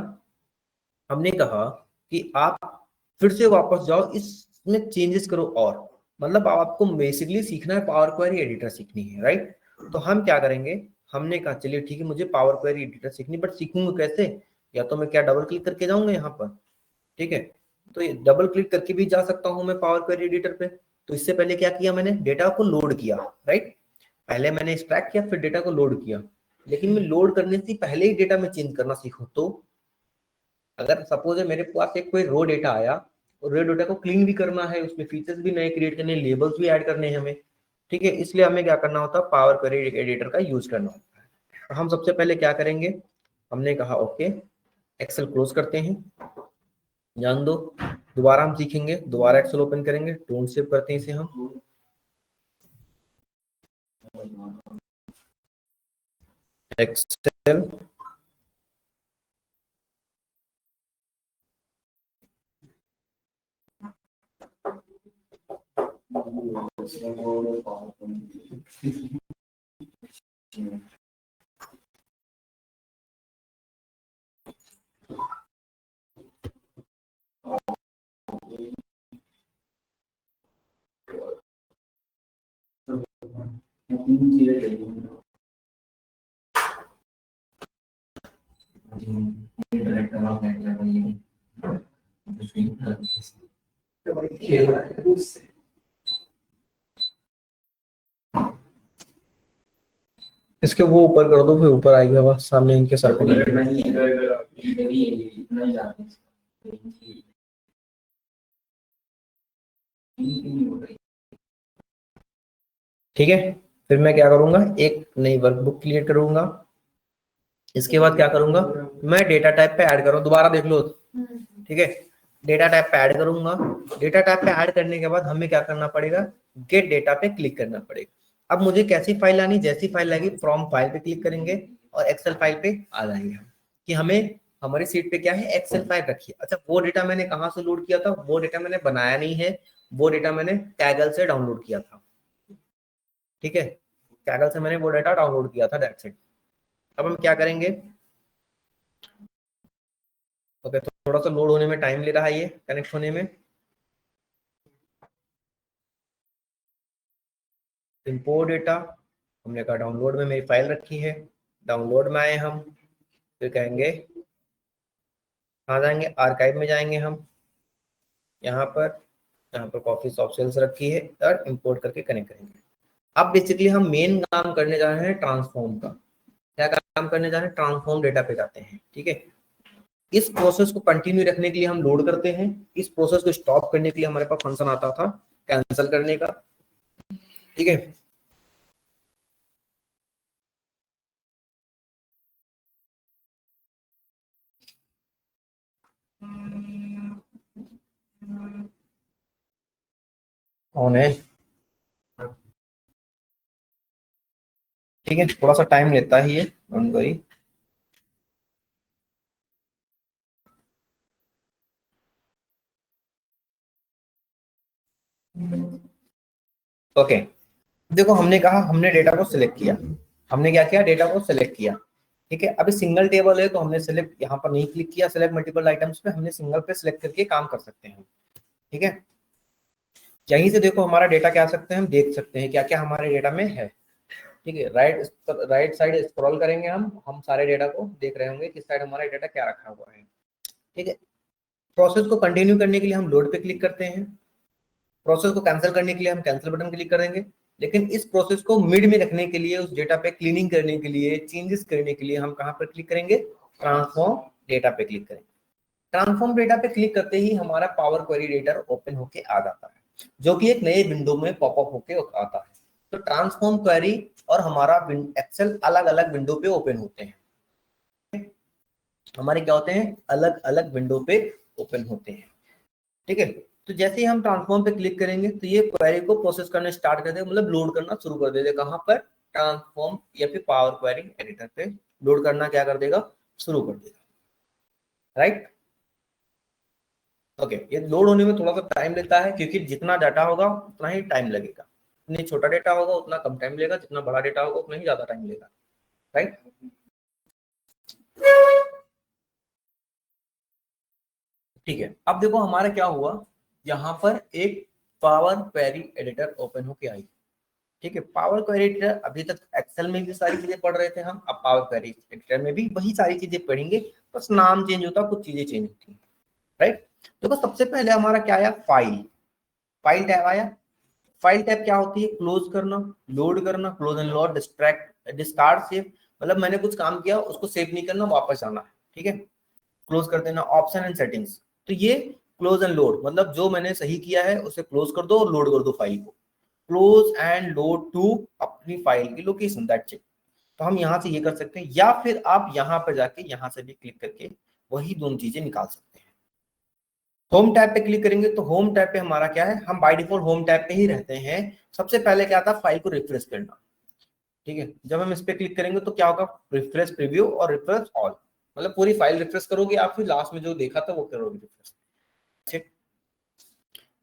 हमने कहा कि आप फिर से वापस जाओ, इसमें चेंजेस करो, और मतलब आपको बेसिकली सीखना है पावर क्वेरी एडिटर सीखनी है, राइट। तो हम क्या करेंगे, हमने कहा चलिए ठीक है मुझे पावर क्वेरी एडिटर सीखनी, बट सीखूंगा कैसे, या तो मैं क्या डबल क्लिक करके जाऊंगा यहाँ पर, ठीक है, तो ये डबल क्लिक करके भी जा सकता हूँ मैं पावर क्वेरी एडिटर पे। तो इससे पहले क्या किया मैंने, डेटा को लोड किया, राइट, पहले मैंने एक्सट्रैक्ट किया फिर डेटा को लोड किया, लेकिन मैं लोड करने से पहले ही डेटा में चेंज करना सीखूं, तो अगर सपोज है मेरे पास एक कोई रो डेटा आया और रो डेटा को क्लीन भी करना है, उसमें फीचर्स भी नए क्रिएट करने, लेबल्स भी ऐड करने हैं हमें, ठीक है, इसलिए हमें क्या करना होता है, पावर क्वेरी एडिटर का यूज करना होता है। तो हम सबसे पहले क्या करेंगे, हमने कहा ओके, एक्सेल क्लोज करते हैं, जान दो, दोबारा हम सीखेंगे, दोबारा एक्सेल ओपन करेंगे, डोंट सेव करते हैं इसे हम, एक्सेल, इसके वो ऊपर कर दो, फिर ऊपर आएगा बस सामने इनके सर पे। ठीक है, फिर मैं क्या करूंगा, एक नई वर्कबुक क्रिएट करूंगा, इसके बाद क्या करूंगा, मैं डेटा टाइप पे ऐड करूँ, दोबारा देख लो, ठीक है, डेटा टाइप पे ऐड करूंगा, डेटा टाइप पे ऐड करने के बाद हमें क्या करना पड़ेगा, गेट डेटा पे क्लिक करना पड़ेगा। अब मुझे कैसी फाइल लानी, जैसी फाइल लगी फ्रॉम फाइल पे क्लिक करेंगे और एक्सेल फाइल पे आ जाएंगे हम, कि हमें हमारी सीट पे क्या है, एक्सेल फाइल रखी है। अच्छा वो डेटा मैंने कहाँ से लोड किया था, वो डेटा मैंने बनाया नहीं है, वो डेटा मैंने टैगल से डाउनलोड किया था, ठीक है, टैगल से मैंने वो डेटा डाउनलोड किया था, दैट्स इट। अब हम क्या करेंगे, ओके, तो थोड़ा सा लोड होने में टाइम ले रहा है, ये कनेक्ट होने में, इंपोर्ट डेटा, हमने कहा डाउनलोड में मेरी फाइल रखी है, डाउनलोड में आए हम, फिर कहेंगे कहाँ जाएंगे, आर्काइव में जाएंगे हम, यहाँ पर, यहाँ पर कॉपी ऑफ सेल्स रखी है और इंपोर्ट करके कनेक्ट करेंगे। अब बेसिकली हम मेन काम करने जा रहे हैं ट्रांसफॉर्म का, क्या काम करने जा रहे हैं, ट्रांसफॉर्म डेटा पे जाते हैं, ठीक है। इस प्रोसेस को कंटिन्यू रखने के लिए हम लोड करते हैं, इस प्रोसेस को स्टॉप करने के लिए हमारे पास फंक्शन आता था कैंसिल करने का, ठीक है। ऑन है, ठीक है, थोड़ा सा टाइम लेता है ये, डोंट वरी। ओके, देखो हमने कहा, हमने डेटा को सिलेक्ट किया, हमने क्या किया, डेटा को सिलेक्ट किया, ठीक है। अभी सिंगल टेबल है तो हमने सिलेक्ट यहाँ पर नहीं क्लिक किया, सिलेक्ट मल्टीपल आइटम्स पे, हमने सिंगल पे सिलेक्ट करके काम कर सकते हैं, ठीक है। यहीं से देखो हमारा डेटा क्या आ सकते हैं, हम देख सकते हैं क्या क्या हमारे डेटा में है, ठीक है। राइट साइड स्क्रॉल करेंगे, हम सारे डेटा को देख रहे होंगे किस साइड हमारा डेटा क्या रखा हुआ है, ठीक है। प्रोसेस को कंटिन्यू करने के लिए हम लोड पे क्लिक करते हैं, प्रोसेस को कैंसिल करने के लिए हम कैंसिल बटन क्लिक करेंगे, लेकिन इस प्रोसेस को मिड में रखने के लिए, उस डेटा पे क्लीनिंग करने के लिए, चेंजेस करने के लिए हम कहाँ पर क्लिक करेंगे, ट्रांसफॉर्म डेटा पे क्लिक करेंगे। ट्रांसफॉर्म डेटा पे क्लिक करते ही हमारा पावर क्वेरी एडिटर ओपन होके आ जाता है, जो कि एक नए विंडो में पॉपअप होके आता है। तो ट्रांसफॉर्म क्वेरी और हमारा एक्सेल अलग अलग विंडो पे ओपन होते हैं, हमारे क्या होते हैं, अलग अलग विंडो पे ओपन होते हैं, ठीक है। तो जैसे ही हम ट्रांसफॉर्म पे क्लिक करेंगे तो ये क्वेरी को प्रोसेस करना स्टार्ट कर देगा, मतलब लोड करना शुरू कर देगा, कहाँ पर, ट्रांसफॉर्म या फिर पावर क्वेरी एडिटर पे लोड करना क्या कर देगा, शुरू कर देगा, राइट। ओके, ये लोड होने में थोड़ा सा टाइम लेता है, क्योंकि जितना डाटा होगा उतना ही टाइम लगेगा, जितनी छोटा डेटा होगा उतना कम टाइम लेगा, जितना बड़ा डेटा होगा उतना ही ज्यादा टाइम लेगा, राइट। ठीक है, अब देखो हमारा क्या हुआ, यहाँ पर एक पावर क्वेरी एडिटर ओपन होके आई। ठीक है, पावर क्वेरी एडिटर, अभी तक एक्सेल में भी सारी चीजें पढ़ रहे थे हम, अब पावर क्वेरी एडिटर में भी वही सारी चीजें पढ़ेंगे, बस नाम चेंज होता, कुछ चीजें चेंज होती है, राइट। देखो सबसे पहले हमारा क्या आया, फाइल, फाइल टैब आया। फाइल टैब क्या होती है, क्लोज करना, लोड करना, close and load, distract, discard, save, मतलब मैंने कुछ काम किया उसको सेव नहीं करना, वापस जाना है, ठीक है, क्लोज कर देना। ऑप्शन एंड सेटिंग्स, तो ये क्लोज एंड लोड, मतलब जो मैंने सही किया है उसे क्लोज कर दो और लोड कर दो फाइल को, क्लोज एंड लोड टू अपनी फाइल की लोकेशन, दैट्स इट। तो हम यहाँ से ये कर सकते हैं, या फिर आप यहाँ पर जाके यहाँ से भी क्लिक करके वही दोनों चीजें निकाल सकते हैं। होम टैब पे क्लिक करेंगे तो होम टैब पे हमारा क्या है, हम बाय डिफॉल्ट होम टैब पे ही रहते हैं। सबसे पहले क्या था, फाइल को रिफ्रेश करना, ठीक है। जब हम इस पे क्लिक करेंगे तो क्या होगा, रिफ्रेश प्रीव्यू और रिफ्रेश ऑल, मतलब पूरी फाइल रिफ्रेश करोगे आप, फिर लास्ट में जो देखा था वो करोगे रिफ्रेश।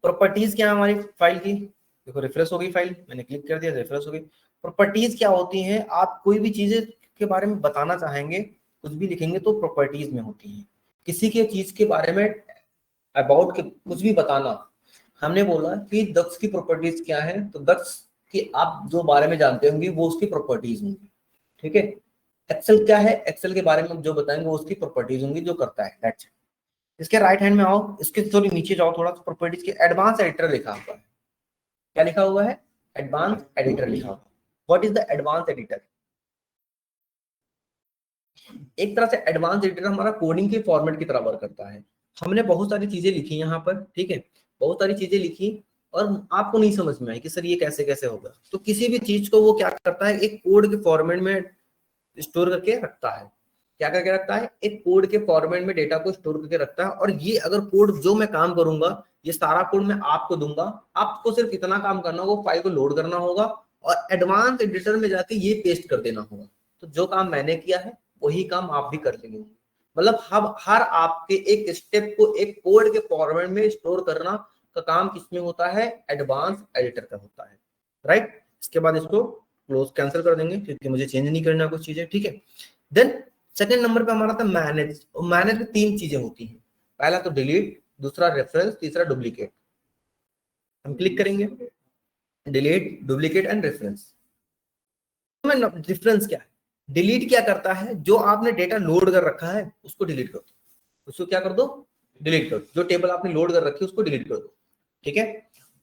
प्रॉपर्टीज क्या है हमारी फाइल की, देखो रिफ्रेश हो गई फाइल, मैंने क्लिक कर दिया, रिफ्रेश हो गई। प्रॉपर्टीज क्या होती हैं, आप कोई भी चीजें के बारे में बताना चाहेंगे, कुछ भी लिखेंगे तो प्रॉपर्टीज में होती है। किसी के चीज के बारे में अबाउट के कुछ भी बताना, हमने बोला कि दक्ष की प्रॉपर्टीज क्या है, तो दक्ष की आप जो बारे में जानते होंगे वो उसकी प्रॉपर्टीज होंगी, ठीक है। एक्सेल क्या है, एक्सेल के बारे में जो बताएंगे वो उसकी प्रॉपर्टीज होंगी, जो करता है, दैट्स इट। इसके राइट हैंड में आओ, इसके थोड़ी नीचे जाओ थोड़ा, तो प्रॉपर्टीज के एडवांस एडिटर लिखा हुआ है। क्या लिखा हुआ है, एडवांस एडिटर लिखा हुआ है। What is the advance editor, एक तरह से एडवांस एडिटर हमारा कोडिंग के फॉर्मेट की तरह वर्क करता है। हमने बहुत सारी चीजें लिखी यहाँ पर, ठीक है, बहुत सारी चीजें लिखी और आपको नहीं समझ में आई कि सर ये कैसे कैसे होगा, तो किसी भी चीज को वो क्या करता है, एक कोड के फॉर्मेट में स्टोर करके रखता है। क्या करके रखता है, एक कोड के फॉर्मेट में डेटा को स्टोर करके रखता है, और ये अगर कोड जो मैं काम करूंगा ये सारा कोड मैं आपको दूंगा, आपको सिर्फ इतना काम करना होगा, फाइल को लोड करना होगा और एडवांस एडिटर में जाके ये पेस्ट कर देना होगा। तो जो काम मैंने किया है वही काम आप भी कर लेंगे। मतलब हम हर आपके एक स्टेप को एक कोड के फॉर्मेट में स्टोर करना का काम किसमें होता है, एडवांस एडिटर का होता है, राइट। इसके बाद इसको क्लोज कैंसिल कर देंगे क्योंकि मुझे चेंज नहीं करना कुछ चीजें, ठीक है। देन सेकंड नंबर पे हमारा था मैनेज। मैनेज में तीन चीजें होती हैं, पहला तो डिलीट, दूसरा रेफरेंस, तीसरा डुप्लीकेट। हम क्लिक करेंगे, delete, duplicate and reference. Difference क्या है, डिलीट क्या करता है, जो आपने डेटा लोड कर रखा है उसको डिलीट कर दो, उसको क्या कर दो, डिलीट कर दो, जो टेबल आपने लोड कर रखी है उसको डिलीट कर दो, ठीक है।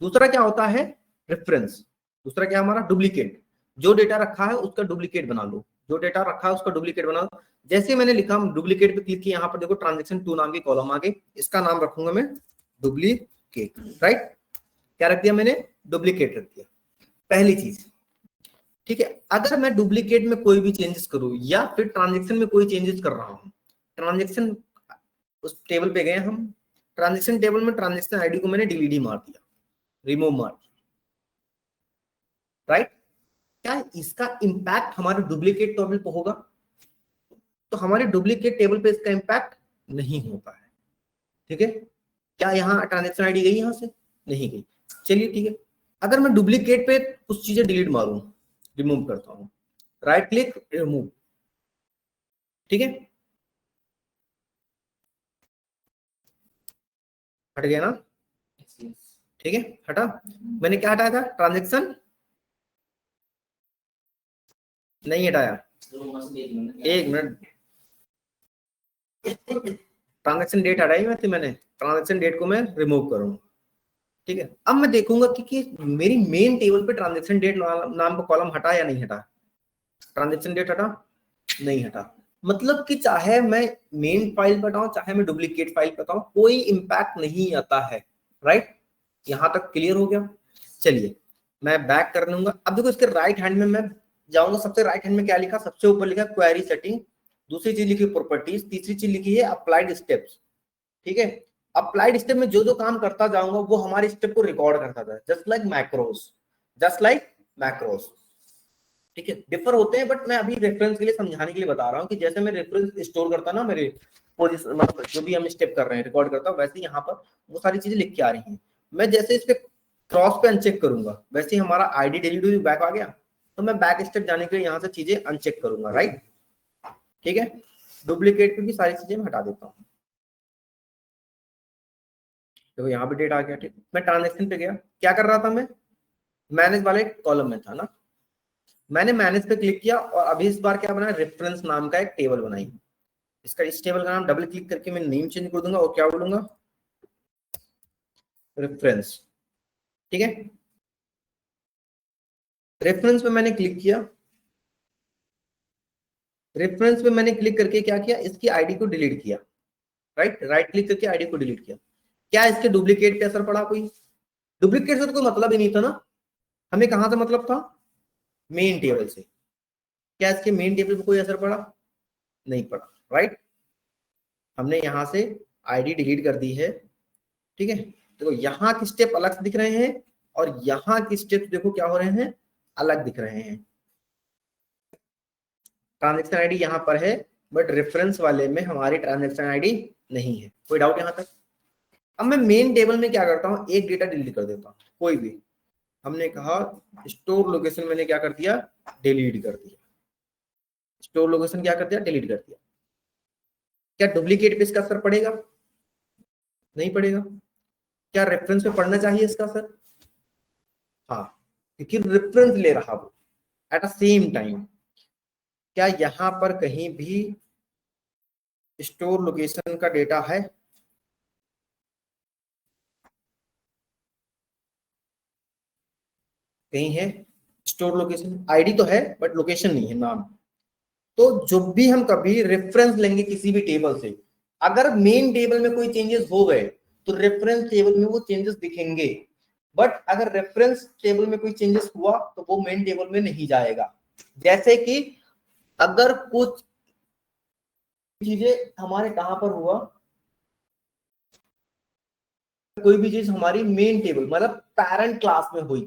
दूसरा क्या होता है, रेफरेंस। दूसरा क्या हमारा, डुप्लीकेट, जो डेटा रखा है उसका डुप्लीकेट बना लो, जो डेटा रखा है उसका डुप्लीकेट बना लो। जैसे मैंने लिखा, डुप्लीकेट पे क्लिक किया, यहाँ पर देखो ट्रांजेक्शन 2 नाम की कॉलम आ गई, इसका नाम रखूंगा मैं डुप्लीकेट, राइट। क्या रख दिया मैंने, डुप्लीकेट रख दिया, पहली चीज, ठीक है। अगर मैं डुप्लीकेट में कोई भी चेंजेस करूं या फिर ट्रांजेक्शन में कोई चेंजेस कर रहा हूं, ट्रांजेक्शन उस टेबल पे गए हम, ट्रांजेक्शन टेबल में ट्रांजेक्शन आईडी को मैंने डिलीट मार दिया, रिमूव मार दिया, राइट। क्या इसका इंपैक्ट हमारे डुप्लीकेट टेबल पे होगा, तो हमारे डुप्लीकेट टेबल पे इसका इंपैक्ट नहीं होता है, ठीक है। क्या यहाँ ट्रांजेक्शन आईडी गई, यहां से नहीं गई, चलिए ठीक है। अगर मैं डुप्लीकेट पे कुछ चीजें डिलीट मारूं, रिमूव करता हूं, राइट क्लिक, रिमूव, ठीक है, हट गया ना, ठीक है, हटा। मैंने क्या हटाया था, ट्रांजेक्शन नहीं हटाया, एक मिनट, ट्रांजेक्शन डेट हटाई मैं थी, मैंने ट्रांजेक्शन डेट को मैं रिमूव करूंगा, ठीक है। अब मैं देखूंगा कि मेरी मेन टेबल पे ट्रांजेक्शन डेट नाम का कॉलम हटा या नहीं हटा, ट्रांजेक्शन डेट हटा, नहीं हटा, मतलब कि चाहे मैं मेन फाइल बताऊं चाहे मैं डुप्लीकेट फाइल बताऊं कोई इंपैक्ट नहीं आता है, राइट। यहां तक क्लियर हो गया। चलिए मैं बैक कर लूंगा। अब देखो इसके राइट हैंड में मैं जाऊंगा, सबसे राइट हैंड में क्या लिखा, सबसे ऊपर लिखा क्वेरी सेटिंग, दूसरी चीज लिखी प्रॉपर्टीज, तीसरी चीज लिखी है अप्लाइड स्टेप्स, ठीक है। अप्लाइड स्टेप में जो जो काम करता जाऊंगा वो हमारे स्टेप को रिकॉर्ड करता था, just like macros, just like macros, ठीक है। डिफर होते हैं बट मैं अभी रेफरेंस के लिए समझाने के लिए बता रहा हूँ कि जैसे मैं रेफरेंस स्टोर करता ना मेरे पोजीशन, मतलब जो भी हम स्टेप कर रहे हैं रिकॉर्ड करता हूँ, वैसे यहाँ पर वो सारी चीजें लिख के आ रही हैं। मैं जैसे इस पे क्रॉस पे अनचेक करूंगा, वैसे ही हमारा आईडी डिलीट हुई बैक आ गया, तो मैं बैक स्टेप जाने के लिए यहाँ से चीजें अनचेक करूंगा, राइट। ठीक है, डुप्लीकेट पे भी सारी चीजें मैं हटा देता हूँ। देखो यहाँ पे डेट आ गया, ठीक। मैं ट्रांजेक्शन पे गया, क्या कर रहा था मैं, मैनेज वाले कॉलम में था ना, मैंने मैनेज पे क्लिक किया और अभी इस बार क्या बनाया, रेफरेंस नाम का एक टेबल बनाई। इसका इस टेबल का नाम डबल क्लिक करके मैं नेम चेंज कर दूंगा और क्या बोलूंगा, रेफरेंस। ठीक है, रेफरेंस पे मैंने क्लिक किया, रेफरेंस पे मैंने क्लिक करके क्या किया, इसकी आईडी को डिलीट किया, राइट, राइट क्लिक करके आईडी को डिलीट किया। क्या इसके डुप्लीकेट पे असर पड़ा, कोई डुप्लीकेट से तो कोई मतलब ही नहीं था ना, हमें कहां से मतलब था, मेन टेबल से। क्या इसके मेन टेबल पे कोई असर पड़ा, नहीं पड़ा, राइट। हमने यहां से आईडी डिलीट कर दी है। ठीक है, देखो यहाँ के स्टेप अलग दिख रहे हैं और यहाँ के स्टेप देखो क्या हो रहे हैं, अलग दिख रहे हैं। ट्रांजेक्शन आईडी यहाँ पर है, बट रेफरेंस वाले में हमारी ट्रांजेक्शन आईडी नहीं है। कोई डाउट यहाँ तक। अब मैं मेन टेबल में क्या करता हूँ, एक डेटा डिलीट कर देता हूँ, कोई भी। हमने कहा स्टोर लोकेशन, मैंने क्या कर दिया, डिलीट कर दिया। स्टोर लोकेशन क्या कर दिया, डिलीट कर दिया। क्या डुप्लीकेट पे इसका असर पड़ेगा, नहीं पड़ेगा। क्या रेफरेंस पे पढ़ना चाहिए इसका असर, हाँ, क्योंकि रेफरेंस ले रहा वो एट अ सेम टाइम। क्या यहां पर कहीं भी स्टोर लोकेशन का डेटा है, कहीं है स्टोर लोकेशन, आईडी तो है बट लोकेशन नहीं है, नाम। तो जब भी हम कभी रेफरेंस लेंगे किसी भी टेबल से, अगर मेन टेबल में कोई चेंजेस हो गए तो रेफरेंस टेबल में वो चेंजेस दिखेंगे, बट अगर रेफरेंस टेबल में कोई चेंजेस हुआ तो वो मेन टेबल में नहीं जाएगा। जैसे कि अगर कुछ चीजें हमारे कहां पर हुआ, कोई भी चीज हमारी मेन टेबल मतलब पेरेंट क्लास में हुई,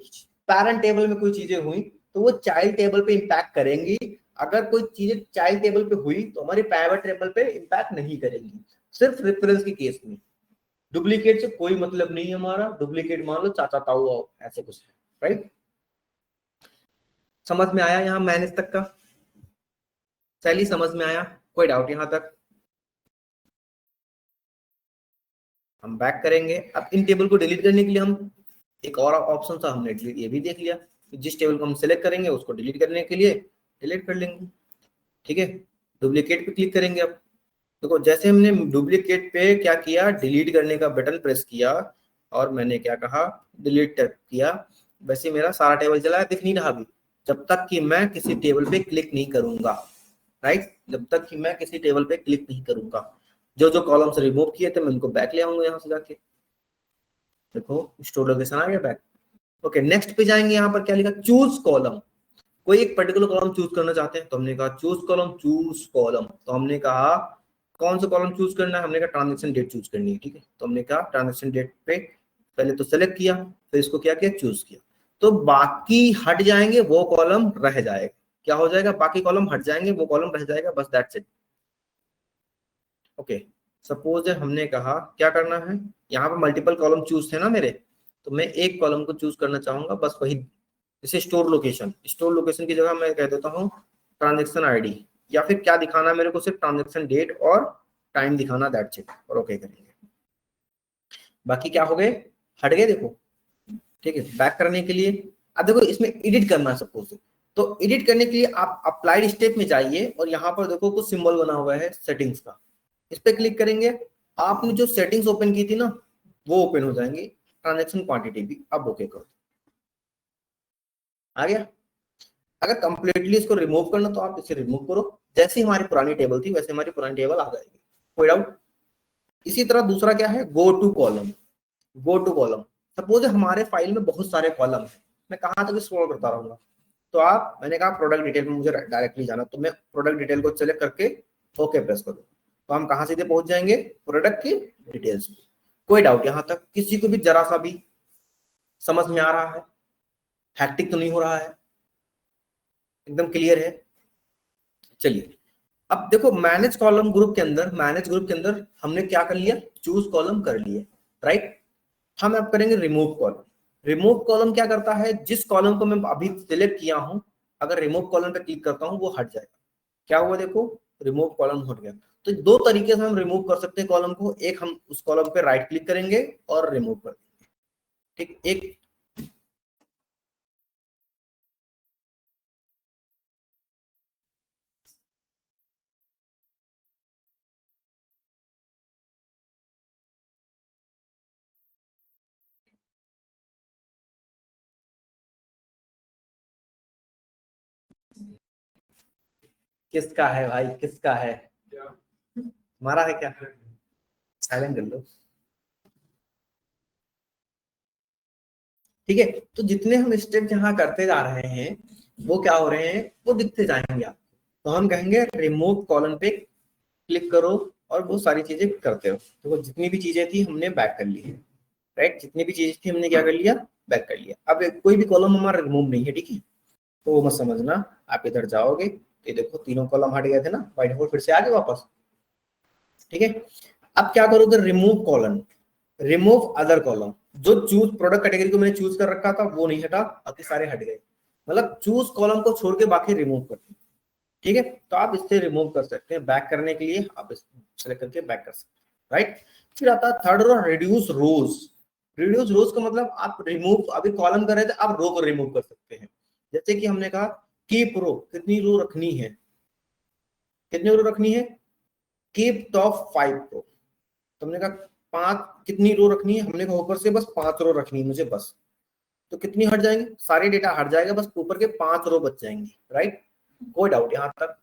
पेरेंट टेबल में कोई चीजें हुई तो वो चाइल्ड टेबल पे इंपैक्ट करेंगी। अगर कोई चीजें चाइल्ड टेबल पे हुई तो हमारी प्राइवेट टेबल पे इंपैक्ट नहीं करेंगी, सिर्फ रेफरेंस के केस में। डुप्लीकेट से कोई मतलब नहीं है हमारा, डुप्लीकेट मान लो चाचा ताऊ आओ ऐसे कुछ है, राइट। समझ में आया यहाँ मैनेज तक का, सैली समझ में आया, कोई डाउट यहाँ तक। हम बैक करेंगे। अब इन टेबल को डिलीट करने के लिए हम एक और ऑप्शन था, हमने डिलीट ये भी देख लिया। जिस टेबल को हम सिलेक्ट करेंगे उसको डिलीट करने के लिए डिलीट कर लेंगे। ठीक है, डुप्लीकेट पे क्लिक करेंगे। अब देखो जैसे हमने डुप्लीकेट पे क्या किया, डिलीट करने का बटन प्रेस किया और मैंने क्या कहा, डिलीट किया, वैसे मेरा सारा टेबल चला है, दिख नहीं रहा अभी, जब तक कि मैं किसी टेबल पे क्लिक नहीं करूंगा, राइट। जब तक कि मैं किसी टेबल पे क्लिक नहीं करूंगा, जो जो कॉलम्स रिमूव किए थे मैं उनको बैक ले आऊंगा यहाँ से जाके। देखो स्टोर लोकेशन आ गया बैक। ओके, नेक्स्ट पे जाएंगे। यहाँ पर क्या लिखा, चूज कॉलम। कोई एक पर्टिकुलर कॉलम चूज करना चाहते हैं तो हमने कहा चूज कॉलम, चूज कॉलम। तो हमने कहा कौन सा कॉलम चूज करना है, हमने कहा ट्रांजेक्शन डेट चूज करनी है। ठीक है, तो हमने कहा ट्रांजेक्शन डेट पे पहले तो सेलेक्ट किया, फिर इसको क्या किया, चूज किया। तो बाकी हट जाएंगे, वो कॉलम रह जाएगा। क्या हो जाएगा, बाकी कॉलम हट जाएंगे, वो कॉलम रह जाएगा, बस दैट्स इट। ओके, सपोज हमने कहा क्या करना है, यहाँ पे मल्टीपल कॉलम चूज थे ना मेरे, तो मैं एक कॉलम को चूज करना चाहूंगा, बस वही। जैसे स्टोर लोकेशन, स्टोर लोकेशन की जगह मैं कह देता हूँ ट्रांजेक्शन आईडी, या फिर क्या दिखाना है मेरे को, सिर्फ ट्रांजेक्शन डेट और टाइम दिखाना, दैट्स इट, और ओके करेंगे। बाकी क्या हो गए, हट गए, देखो। ठीक है, बैक करने के लिए अब देखो इसमें एडिट करना है सपोज, तो एडिट करने के लिए आप अप्लाइड स्टेप में जाइए और यहाँ पर देखो कुछ सिंबल बना हुआ है सेटिंग्स का, इस पे क्लिक करेंगे। आपने जो सेटिंग्स ओपन की थी ना वो ओपन हो जाएंगी, ट्रांजेक्शन क्वांटिटी भी। अब ओके करो, आ गया। अगर कंप्लीटली इसको रिमूव करना तो आप इसे रिमूव करो, जैसी हमारी पुरानी टेबल थी वैसे हमारी पुरानी टेबल आ जाएगी, कोई डाउट। इसी तरह दूसरा क्या है, go to column. Go to column, suppose हमारे फाइल में बहुत सारे कॉलम है, मैं कहां तक स्क्रॉल करता रहूंगा, तो आप, मैंने कहा प्रोडक्ट डिटेल में मुझे डायरेक्टली जाना, तो मैं प्रोडक्ट डिटेल को सेलेक्ट करके ओके प्रेस करूँ, तो हम कहां सीधे पहुंच जाएंगे, प्रोडक्ट की डिटेल्स में। कोई डाउट यहाँ तक, किसी को भी जरा सा भी समझ में आ रहा है, हैक्टिक तो नहीं हो रहा है, एकदम क्लियर है। चलिए अब देखो मैनेज कॉलम ग्रुप के अंदर, मैनेज ग्रुप के अंदर हमने क्या कर लिया, चूज कॉलम कर लिए, राइट। हम अब करेंगे रिमूव कॉलम। रिमूव कॉलम क्या करता है, जिस कॉलम को मैं अभी सिलेक्ट किया हूं, अगर रिमूव कॉलम पे क्लिक करता हूं वो हट जाएगा। क्या हुआ देखो, रिमूव कॉलम हट गया। तो दो तरीके से हम रिमूव कर सकते हैं कॉलम को, एक हम उस कॉलम पे राइट क्लिक करेंगे और रिमूव कर देंगे, ठीक। एक किसका है भाई, किसका है, हमारा है क्या, साइलेंट कर लो, ठीक है। तो जितने हम स्टेप यहाँ करते जा रहे हैं वो क्या हो रहे हैं, वो दिखते जाएंगे आप। तो हम कहेंगे रिमूव कॉलम पे क्लिक करो और वो सारी चीजें करते हो। तो वो जितनी भी चीजें थी हमने बैक कर ली है, राइट, जितनी भी चीजें थी हमने क्या कर लिया, बैक कर लिया। अब कोई भी कॉलम हमारा रिमूव नहीं है, ठीक है, तो वो मत समझना। आप इधर जाओगे तो ये देखो तीनों कॉलम हट गए थे ना, बाय डिफॉल्ट फिर से आ गए वापस, ठीक है। अब क्या करोगे, remove column, remove other column, जो चूज प्रोडक्ट कैटेगरी को मैंने चूज कर रखा था वो नहीं हटा, बाकी सारे हट गए। मतलब चूज कॉलम को छोड़ के बाकी रिमूव कर दिए, ठीक है। तो आप इससे रिमूव कर सकते हैं, बैक करने के लिए आप इस सेलेक्ट करके बैक कर सकते हैं, राइट। फिर आता है थर्ड रो, रिड्यूस रोज। रिड्यूस रोज का मतलब आप रिमूव, अभी कॉलम कर रहे थे, आप रो को रिमूव कर सकते हैं। जैसे कि हमने कहा कीप रो, कितनी रो रखनी है, कितनी रो रखनी है, कीप टॉप 5 रो। तो हमने कहा 5 कितनी रो रखनी है, हमने कहा ऊपर से बस 5 रो रखनी है मुझे बस। तो कितनी हट जाएंगे, सारे डेटा हट जाएगा, बस ऊपर के 5 रो बच जाएंगे, राइट। कोई डाउट यहाँ तक,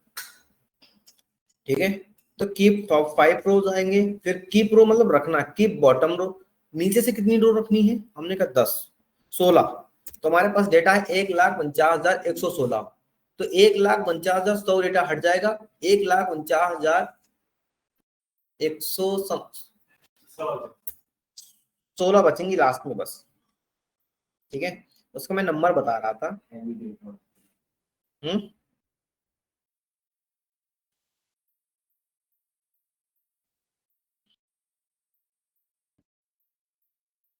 ठीक है। तो कीप टॉप 5 रोज आएंगे, फिर कीप रो मतलब रखना, कीप बॉटम रो, नीचे से कितनी रो रखनी है, हमने कहा 10, 16। तो हमारे पास डेटा है 1,49,116। तो 1,49,100 डेटा हट जाएगा, 1,49,116 बचेंगी लास्ट में बस, ठीक है। उसका मैं नंबर बता रहा था।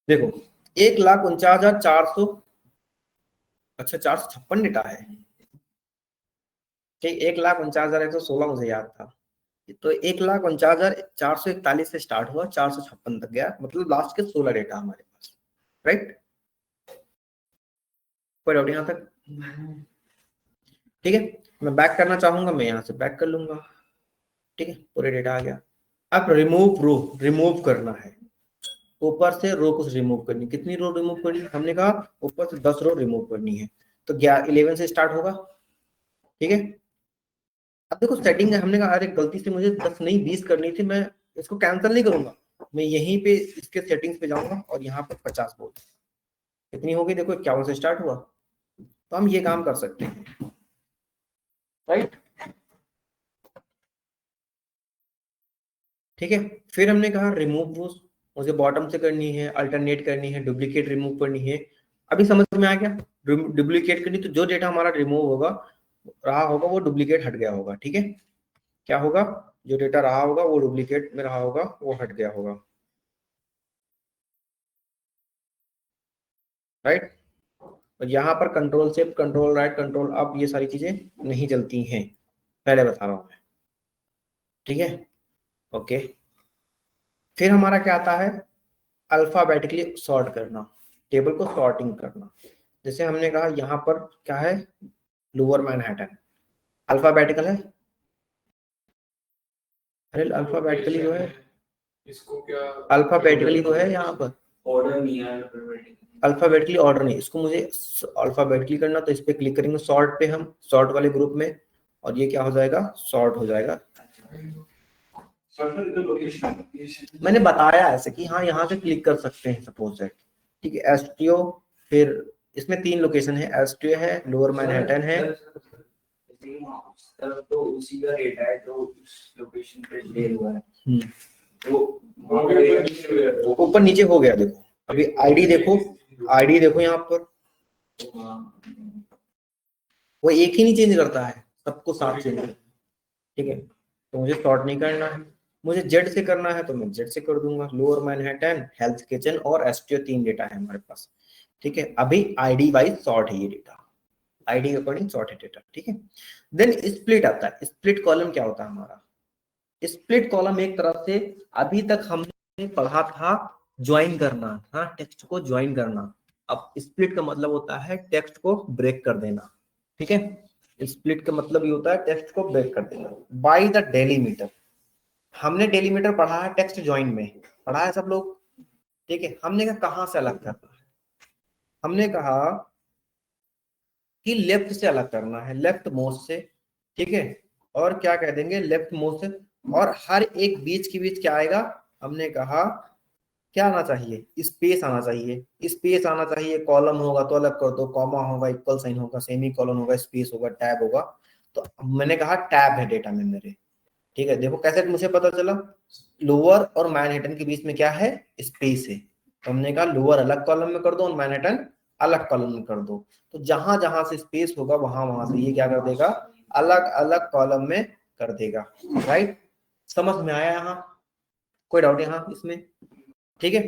देखो 1,49,400, अच्छा 456 डेटा है, ठीक। 1,49,116 मुझे याद था। तो 1,49,441 से स्टार्ट हुआ, 456 तक गया, मतलब लास्ट के 16 डेटा हमारे पास, राइट। कोई डाउट यहाँ तक, ठीक है। मैं बैक करना चाहूंगा, मैं यहाँ से बैक कर लूंगा, ठीक है, पूरे डेटा आ गया। अब रिमूव रो, रिमूव करना है, ऊपर से रो कुछ रिमूव करनी, कितनी रो रिमूव करनी, हमने कहा ऊपर से 10 रो रिमूव करनी है। तो 11 से स्टार्ट होगा, ठीक है। अब देखो सेटिंग है, हमने कहा अरे गलती से मुझे 10 नहीं 20 करनी थी, मैं इसको कैंसिल नहीं करूंगा, मैं यहीं पे इसके सेटिंग्स पे जाऊंगा और यहाँ पर 50 बोल, कितनी हो गई देखो, 51 से स्टार्ट हुआ। तो हम ये काम कर सकते हैं, राइट, ठीक है। फिर हमने कहा रिमूव रोज, मुझे बॉटम से करनी है, अल्टरनेट करनी है, डुप्लीकेट रिमूव करनी है। अभी समझ में आ गया, डुप्लीकेट करनी तो जो डेटा हमारा रिमूव होगा रहा होगा वो डुप्लीकेट हट गया होगा, ठीक है। क्या होगा, जो डेटा रहा होगा वो डुप्लीकेट में रहा होगा वो हट गया होगा, राइट। और यहाँ पर control shift control right control up ये सारी चीजें नहीं चलती हैं, पहले बता रहा हूँ मैं, ठीक है, ओके। फिर हमारा क्या आता है, अल्फाबेटिकली सॉर्ट करना, टेबल को सॉर्टिंग करना। जैसे हमने कहा यहाँ पर क्या है, लोअर मैनहट्टन अल्फाबेटिकल है, अरे अल्फाबेटिकली जो है, इसको क्या अल्फाबेटिकली तो है, यहाँ पर ऑर्डर नहीं है, अल्फाबेटिकली ऑर्डर नहीं, इसको मुझे अल्फाबेटिकली करना, तो इस पे क्लिक करेंगे सॉर्ट पे, हम सॉर्ट वाले ग्रुप में, और ये क्या हो जाएगा, सॉर्ट हो जाएगा। मैंने बताया ऐसे कि हाँ यहाँ से क्लिक कर सकते हैं सपोज दैट, ठीक है। एसटीओ, फिर इसमें 3 लोकेशन है, एसटीओ है, लोअर मैनहट्टन है, तो उसी का डेटा है जो उस लोकेशन पे ले हुआ है, तो ऊपर नीचे हो गया देखो। अभी आईडी देखो, आईडी देखो यहाँ पर, वो एक ही नहीं चेंज करता है, सबको साथ चेंज करता है, ठीक है। तो मुझे सॉर्ट नहीं करना है, मुझे जेड से करना है तो मैं जेड से कर दूंगा। लोअर मैनहट्टन, हेल्थ किचन और एसटीओ 3 डेटा है हमारे पास। ठीक है, अभी आईडी वाइज सॉर्ट है ये डेटा, आईडी के अकॉर्डिंग सॉर्ट है डेटा, ठीक है। देन स्प्लिट आता है। स्प्लिट कॉलम क्या होता है हमारा? स्प्लिट कॉलम एक तरफ से अभी तक हमने पढ़ा था ज्वाइन करना, हाँ, टेक्स्ट को ज्वाइन करना। अब स्प्लिट का मतलब होता है टेक्स्ट को ब्रेक कर देना, ठीक है। स्प्लिट का मतलब ये होता है टेक्स्ट को ब्रेक कर देना बाय द डेलीमीटर। हमने डेलीमीटर पढ़ा है टेक्स्ट ज्वाइन में, पढ़ा है सब लोग, ठीक है। हमने कहा से अलग करना है, हमने कहा कि लेफ्ट से अलग करना है, लेफ्ट मोस्ट से, ठीक है। और क्या कह देंगे, लेफ्ट मोस्ट से, और हर एक बीच के बीच क्या आएगा, हमने कहा क्या आना चाहिए, स्पेस आना चाहिए, स्पेस आना चाहिए। कॉलम होगा तो अलग कर दो, कॉमा होगा, इक्वल साइन होगा, सेमी कॉलन होगा, स्पेस होगा, टैब होगा। तो मैंने कहा टैब है डेटा में मेरे, ठीक है। देखो कैसे मुझे पता चला, लोअर और मैनहट्टन के बीच में क्या है, स्पेस है। तो हमने कहा लोअर अलग कॉलम में कर दो और मैनहट्टन अलग कॉलम में कर दो। तो जहां जहां से स्पेस होगा वहां वहां से ये क्या कर देगा, अलग अलग कॉलम में कर देगा, राइट। समझ में आया यहाँ, कोई डाउट यहाँ इसमें? ठीक है,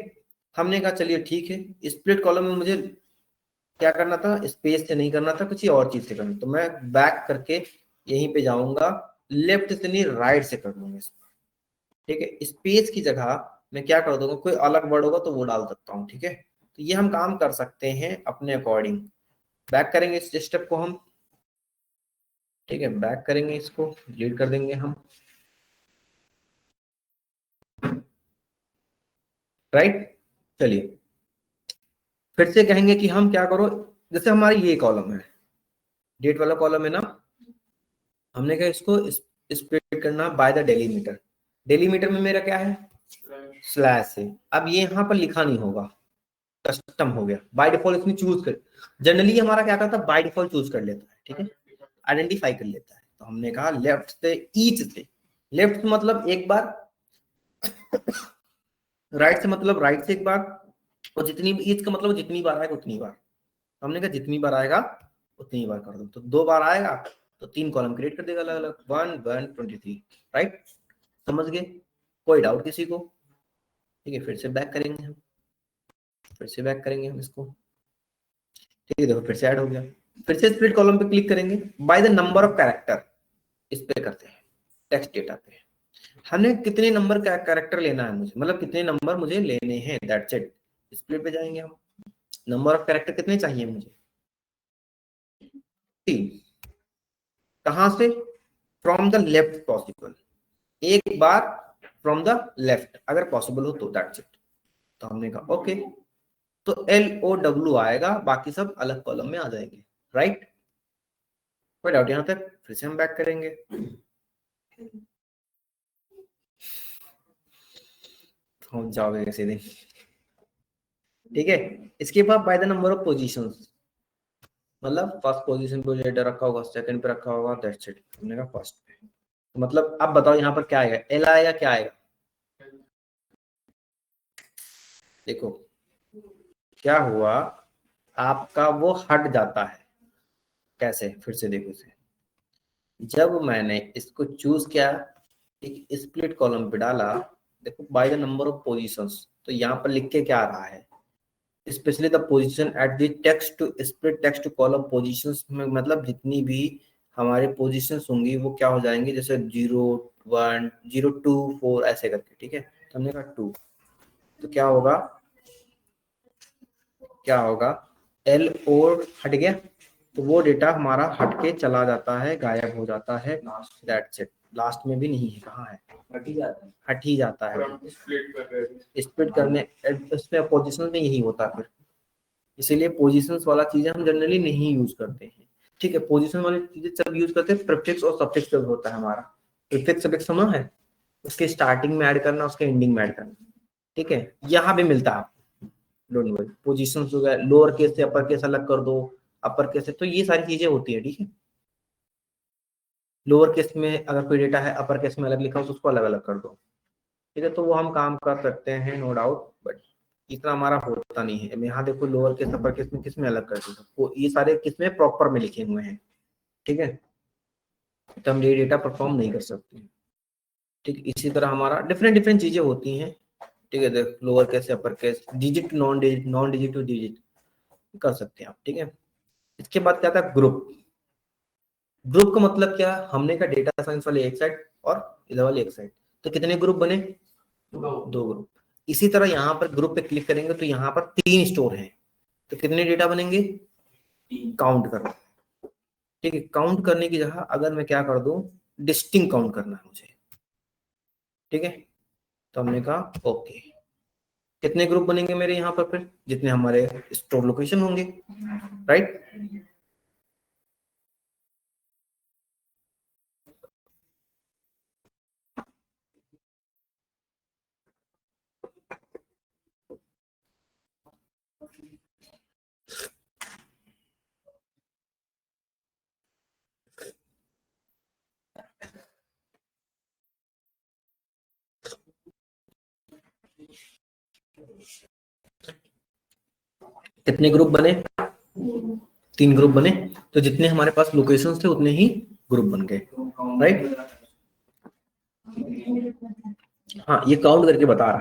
हमने कहा चलिए ठीक है। स्प्लिट कॉलम में मुझे क्या करना था, स्पेस से नहीं करना था, कुछ और चीज से करना। तो मैं बैक करके यहीं पे जाऊंगा, लेफ्ट से नहीं राइट से कर लूंगा इसको, ठीक है। स्पेस की जगह मैं क्या कर दूंगा, कोई अलग वर्ड होगा तो वो डाल सकता हूँ, ठीक है। तो ये हम काम कर सकते हैं अपने अकॉर्डिंग। बैक करेंगे इस स्टेप को हम, ठीक है, बैक करेंगे, इसको डिलीट कर देंगे हम, राइट। चलिए फिर से कहेंगे कि हम क्या करो, जैसे हमारी ये कॉलम है, डेट वाला कॉलम है ना, हमने कहा इसको स्प्लिट करना बाय द डेलीमीटर। डेलीमीटर में मेरा क्या है, स्लैश है। अब ये यहाँ पर लिखा नहीं होगा, कस्टम हो गया, बाय डिफॉल्ट इसमें चूज कर, जनरली हमारा क्या करता है, बाय डिफॉल्ट चूज कर लेता है, ठीक है, आइडेंटिफाई कर लेता है। तो हमने कहा लेफ्ट से, ईच से, लेफ्ट मतलब एक बार, राइट से मतलब राइट से एक बार, और जितनी ईच का मतलब जितनी बार आएगा उतनी बार। हमने कहा जितनी बार आएगा उतनी बार कर दो। तो 2 बार आएगा तो 3 कॉलम क्रिएट कर देगा अलग अलग, 1 1 23, राइट। समझ गए, कोई डाउट किसी को? ठीक है, फिर से बैक करेंगे हम, फिर से बैक करेंगे हम इसको, ठीक है। देखो फिर से ऐड हो गया। फिर से स्प्लिट कॉलम पे क्लिक करेंगे, bye the number of character इस पे करते हैं, टेक्स्ट डेटा पे हमने कितने नंबर का कैरेक्टर लेना है मुझे, मतलब कितने नंबर मुझे लेने हैं, दैट्स इट। स्प्लिट पे जाएंगे हम, नंबर ऑफ कैरेक्टर कितने चाहिए मुझे, 3। कहां से, फ्रॉम द लेफ्ट पॉसिबल, एक बार फ्रॉम द लेफ्ट अगर पॉसिबल हो तो, दैट्स इट। तो हमने कहा ओके। तो LOW आएगा, बाकी सब अलग कॉलम में आ जाएंगे, राइट। कोई डाउट यहाँ तक? फिर से हम बैक करेंगे, पहुंच जाओगे किसी दिन, ठीक है। इसके बाद bye the number of positions, मतलब फर्स्ट पोजीशन पे डेटा रखा होगा, सेकंड पे रखा होगा, दैट्स इट। हमने कहा फर्स्ट पे। तो मतलब अब बताओ यहाँ पर क्या आएगा, एल आएगा, क्या आएगा, देखो क्या हुआ, आपका वो हट जाता है। कैसे, फिर से देखो इसे, जब मैंने इसको चूज किया, एक स्प्लिट कॉलम पे डाला, देखो by the number of positions, तो यहाँ पर लिख के क्या आ रहा है, specially the position at the text to split text column positions में, मतलब जितनी भी हमारे पोजीशंस होंगी वो क्या हो जाएंगे, जैसे 0 1 0 2 4 ऐसे करके, ठीक है। तो हमने कहा 2, तो क्या होगा, क्या होगा, एल और हट गया, तो वो डेटा हमारा हट के चला जाता है, गायब हो जाता है, दैट्स इट। लास्ट में भी नहीं है, कहाँ है, हट ही जाता है। स्प्लिट करने इसमें पोजीशन में यही होता है फिर, इसीलिए पोजीशंस वाला चीजें हम जनरली नहीं यूज करते हैं, ठीक है। पोजीशन वाली चीजें सब यूज करते हैं प्रीफिक्स और सफिक्स जब होता है हमारा। प्रीफिक्स सफिक्स सुना है, उसके स्टार्टिंग में ऐड करना, उसके एंडिंग में ऐड करना, ठीक है। यहाँ भी मिलता है, डोंट वरी। पोजीशन हो गया, लोअर केस से अपर केस अलग कर दो, अपर केस से, तो ये सारी चीजें होती है, ठीक है। लोअर केस में अगर कोई डेटा है अपर केस में अलग लिखा हो तो उसको अलग अलग कर दो, ठीक है। तो वो हम काम कर सकते हैं, नो डाउट, बट इतना हमारा होता नहीं है। यहाँ देखो लोअर केस अपर केस में किस में अलग कर दो, वो ये सारे किस में प्रॉपर में लिखे हुए हैं, ठीक है। तो हम ये डेटा परफॉर्म नहीं कर सकते, ठीक। इसी तरह हमारा डिफरेंट डिफरेंट चीजें होती हैं, ठीक है। देख lower case upper case, digit non digit, non digit two digit, कर सकते हैं आप, ठीक है। इसके बाद क्या था, ग्रुप। ग्रुप का मतलब क्या, हमने का डेटा साइंस वाले एक साइड और इधर वाले एक साइड, तो कितने ग्रुप बने, दो ग्रुप। इसी तरह यहाँ पर ग्रुप पे क्लिक करेंगे तो यहाँ पर 3 स्टोर हैं, तो कितने डेटा बनेंगे, काउंट करना, ठीक है। काउंट करने की जगह अगर मैं क्या कर दूं, डिस्टिंक्ट काउंट करना है मुझे, ठीक है। तो हमने कहा ओके, कितने ग्रुप बनेंगे मेरे यहाँ पर, फिर जितने हमारे स्टोर लोकेशन होंगे, राइट। कितने ग्रुप बने, 3 ग्रुप बने, तो जितने हमारे पास लोकेशंस थे उतने ही ग्रुप बन गए, राइट। हाँ, ये काउंट करके बता रहा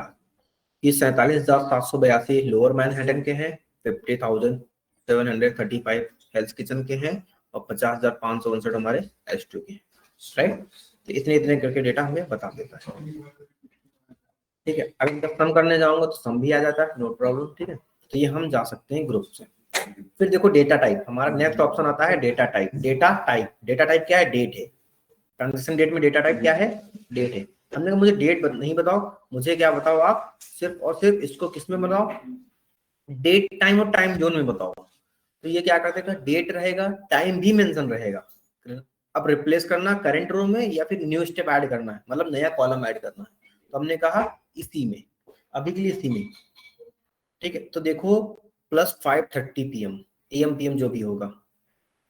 कि 47,782 लोअर मैनहट्टन के हैं, 50,735 हेल्थ किचन के हैं, और 50,559 हमारे S2 के हैं, राइट। तो इतने इतने करके डेटा हमें बता देता है, ठीक है। अगर जब सम करने जाऊंगा तो सम भी आ जाता है, नो प्रॉब्लम, ठीक है। तो ये हम जा सकते हैं ग्रुप से। फिर देखो डेटा टाइप, हमारा नेक्स्ट ऑप्शन आता है data type. Data type, data type क्या है, डेट है। ट्रांजेक्शन डेट में डेटा टाइप क्या है, डेट है। हमने कहा मुझे डेट नहीं बताओ, मुझे क्या बताओ आप, सिर्फ और सिर्फ इसको किस में बताओ, डेट टाइम और टाइम जोन में बताओ। तो ये क्या करते हैं, डेट रहेगा, टाइम भी मेंशन रहेगा। अब रिप्लेस करना करंट रो में या फिर न्यू स्टेप ऐड करना है, मतलब नया कॉलम ऐड करना है, तो हमने कहा इसी में, अभी के लिए इसी में, ठीक है। तो देखो +5:30 PM, AM PM जो भी होगा,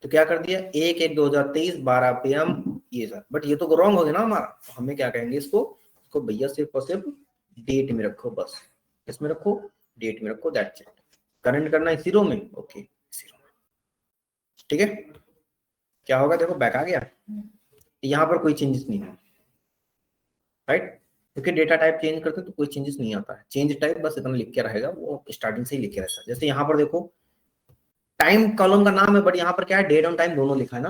तो क्या कर दिया, 1/1/2023 12 PM, ये सर, बट ये तो रॉन्ग हो गया ना हमारा, तो हमें क्या कहेंगे इसको भैया सिर्फ और सिर्फ डेट में रखो, बस इसमें रखो, डेट में रखो, दैट्स इट। करंट करना इसी रो में, ओके इसी रो में, ठीक है। क्या होगा, देखो बैक आ गया, यहाँ पर कोई चेंजेस नहीं है, राइट। क्योंकि डेटा टाइप चेंज करते तो कोई चेंजेस नहीं आता है, चेंज टाइप बस इतना लिख के रहेगा, वो स्टार्टिंग से ही लिख के रहता है। जैसे यहाँ पर देखो टाइम कॉलम का नाम है, बट यहाँ पर क्या है, डेट और टाइम दोनों लिखा है ना,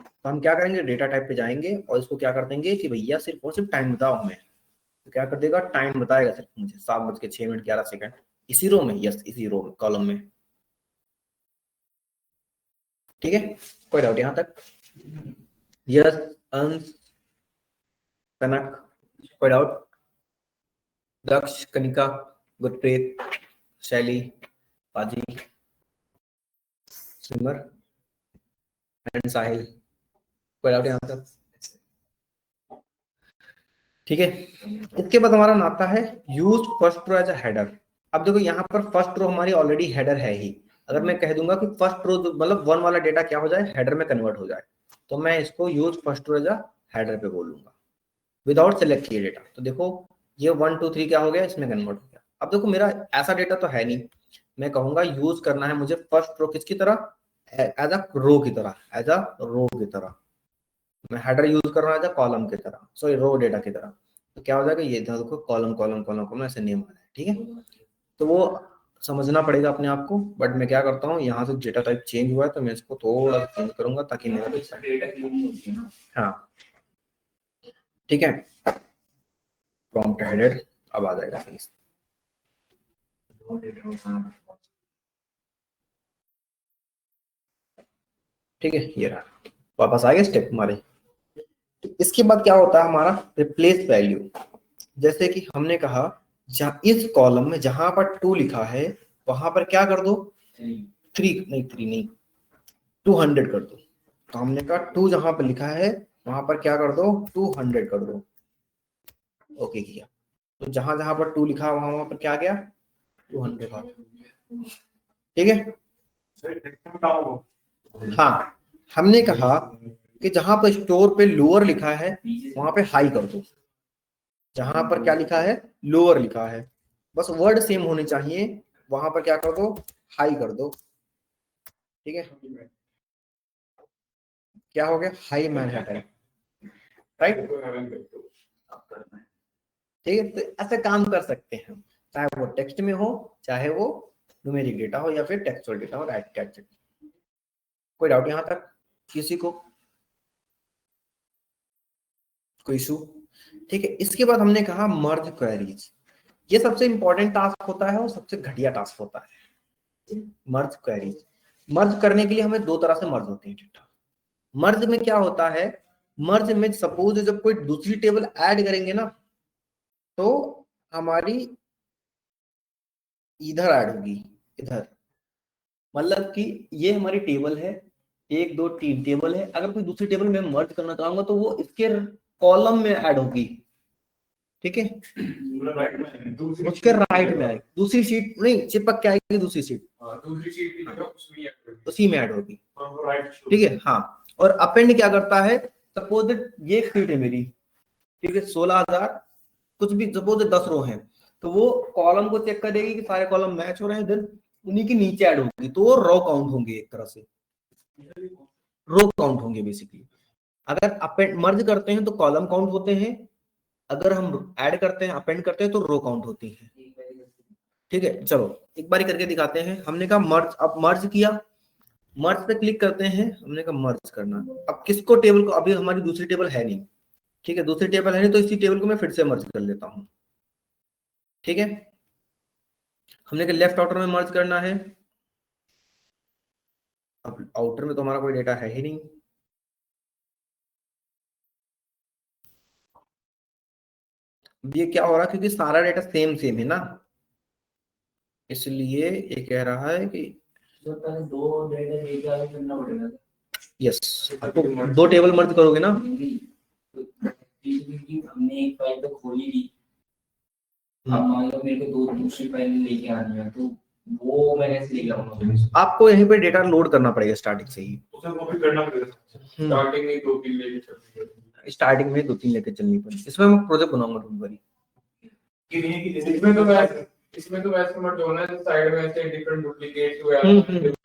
तो हम क्या करेंगे, डेटा टाइप पे जाएंगे और इसको क्या कर देंगे कि भैया सिर्फ और सिर्फ टाइम बताओ हमें, तो क्या कर देगा, टाइम बताएगा सिर्फ मुझे 7:06 इसी रो में, यस इसी रो में, कॉलम में, ठीक है। कोई डाउट यहाँ तक, यस, अंश, कनक, कोई डाउट, दक्ष, कनिका, गुरप्रीत, शैली, पाजी, सिमर एंड साहिल, कोई डाउट यहाँ तक, ठीक है। इसके बाद हमारा नाता है use first row as a header. अब देखो यहाँ पर फर्स्ट रो हमारी ऑलरेडी हेडर है ही, अगर मैं कह दूंगा कि फर्स्ट रो मतलब 1 वाला डेटा क्या हो जाए, हेडर में कन्वर्ट हो जाए, तो मैं इसको use first row as a header पे बोलूंगा विदाउट सेलेक्ट किए डेटा। तो देखो ये 1 2 3 क्या हो गया, इसमें कन्वर्ट हो गया। अब देखो मेरा ऐसा डेटा तो है नहीं, मैं कहूंगा यूज करना है मुझे फर्स्ट रो किसकी तरह, एज अ रो की तरह, एज अ रो की तरह, मैं हेडर यूज कर रहा हूँ एज अ कॉलम की तरह, सॉरी रो डेटा की तरह। तो क्या हो जाएगा, ये देखो कॉलम कॉलम कॉलम कॉलम ऐसे नेम आ रहा है, ठीक है। तो वो समझना पड़ेगा अपने आप को, बट मैं क्या करता हूँ, यहाँ से डेटा टाइप चेंज हुआ है तो मैं इसको थोड़ा चेंज करूंगा ताकि मेरा हाँ, ठीक है। प्रॉम्प्ट हेडर अब आ जाएगा सही से। ठीक है, ये रहा, वापस आ गए स्टेप हमारे। तो इसके बाद क्या होता है हमारा रिप्लेस वैल्यू। जैसे कि हमने कहा इस कॉलम में जहां पर 2 लिखा है वहां पर क्या कर दो, 3 नहीं 200 कर दो। तो हमने कहा 2 जहां पर लिखा है वहां पर क्या कर दो, 200 कर दो, ओके किया। तो जहां जहां पर 2 लिखा वहां वहां पर क्या आ गया, 200 आ गया, ठीक है। हाँ, हमने कहा कि जहां पर स्टोर पे लोअर लिखा है वहां पे हाई कर दो, जहां पर क्या लिखा है, लोअर लिखा है, बस वर्ड सेम होने चाहिए, वहां पर क्या कर दो, हाई कर दो, ठीक है। क्या हो गया, हाई मैनहट्टन, राइट, ठीक है। तो ऐसे काम कर सकते हैं, चाहे वो टेक्स्ट में हो चाहे वो न्यूमेरिक डेटा हो या फिर टेक्सचुअल डेटा हो, राइट कैच। कोई डाउट यहाँ तक किसी को, कोई इशू? ठीक है, इसके बाद हमने कहा मर्ज क्वेरीज। ये सबसे इंपॉर्टेंट टास्क होता है और सबसे घटिया टास्क होता है, मर्ज क्वेरीज। मर्ज करने के लिए हमें दो तरह से मर्ज होते हैं डेटा। मर्ज में क्या होता है, मर्ज में सपोज जब कोई दूसरी टेबल ऐड करेंगे ना, तो हमारी इधर ऐड होगी, इधर, मतलब कि ये हमारी टेबल है, 1 2 3 टेबल है, अगर कोई दूसरी टेबल में मर्ज करना चाहूंगा तो वो इसके कॉलम में ऐड होगी, ठीक है, उसके राइट में आएगी, दूसरी शीट नहीं चिपक के आएगी, दूसरी शीट उसी में ऐड होगी, ठीक है। हाँ, और अपेंड क्या करता है, सपोज ये शीट है मेरी, ठीक है, 16,000 कुछ भी, सपोज 10 रो हैं, तो वो कॉलम को चेक करेगी कि सारे कॉलम मैच हो रहे हैं, देन उन्हीं के नीचे ऐड होगी, तो वो रो काउंट होंगे, एक तरह से रो काउंट होंगे बेसिकली। अगर अपेंड मर्ज करते हैं तो कॉलम काउंट होते हैं, अगर हम ऐड करते हैं अपेंड करते हैं तो रो काउंट होती है, ठीक है। चलो एक बार करके दिखाते हैं। हमने कहा मर्ज, अब मर्ज किया, मर्ज पे क्लिक करते हैं, हमने कहा मर्ज करना। अब किसको टेबल को, अभी हमारी दूसरी टेबल है नहीं, ठीक है, दूसरी टेबल है नहीं, तो इसी टेबल को मैं फिर से मर्ज कर लेता हूं, ठीक है। हमने कहा लेफ्ट आउटर में मर्ज करना है, अब आउटर में तो हमारा कोई डेटा है ही नहीं, ये क्या हो रहा है, क्योंकि सारा डेटा सेम सेम है ना, इसलिए ये कह रहा है कि
दो डेटा डेटा करना पड़ेगा।
यस, तो 2 टेबल मर्ज करोगे ना,
हमने एक फाइल तो खोली थी, अब मान लो मेरे को 2 दूसरी फाइल लेके आनी है, तो वो मैं कैसे लेके आऊंगा?
आपको यहीं पे डेटा लोड करना पड़ेगा स्टार्टिंग से ही,
उसे कॉपी करना पड़ेगा, स्टार्टिंग में 2-3 लेके चलनी पड़ेगी,
स्टार्टिंग में 2-3 लेके चलनी पड़ेगी। इसमें मैं प्रोजेक्ट बनाऊंगा डूबरी
कि नहीं कि इसमें तो वैसे मर्ज होना है, साइड में ऐसे डिफरेंट डुप्लीकेट्स हुए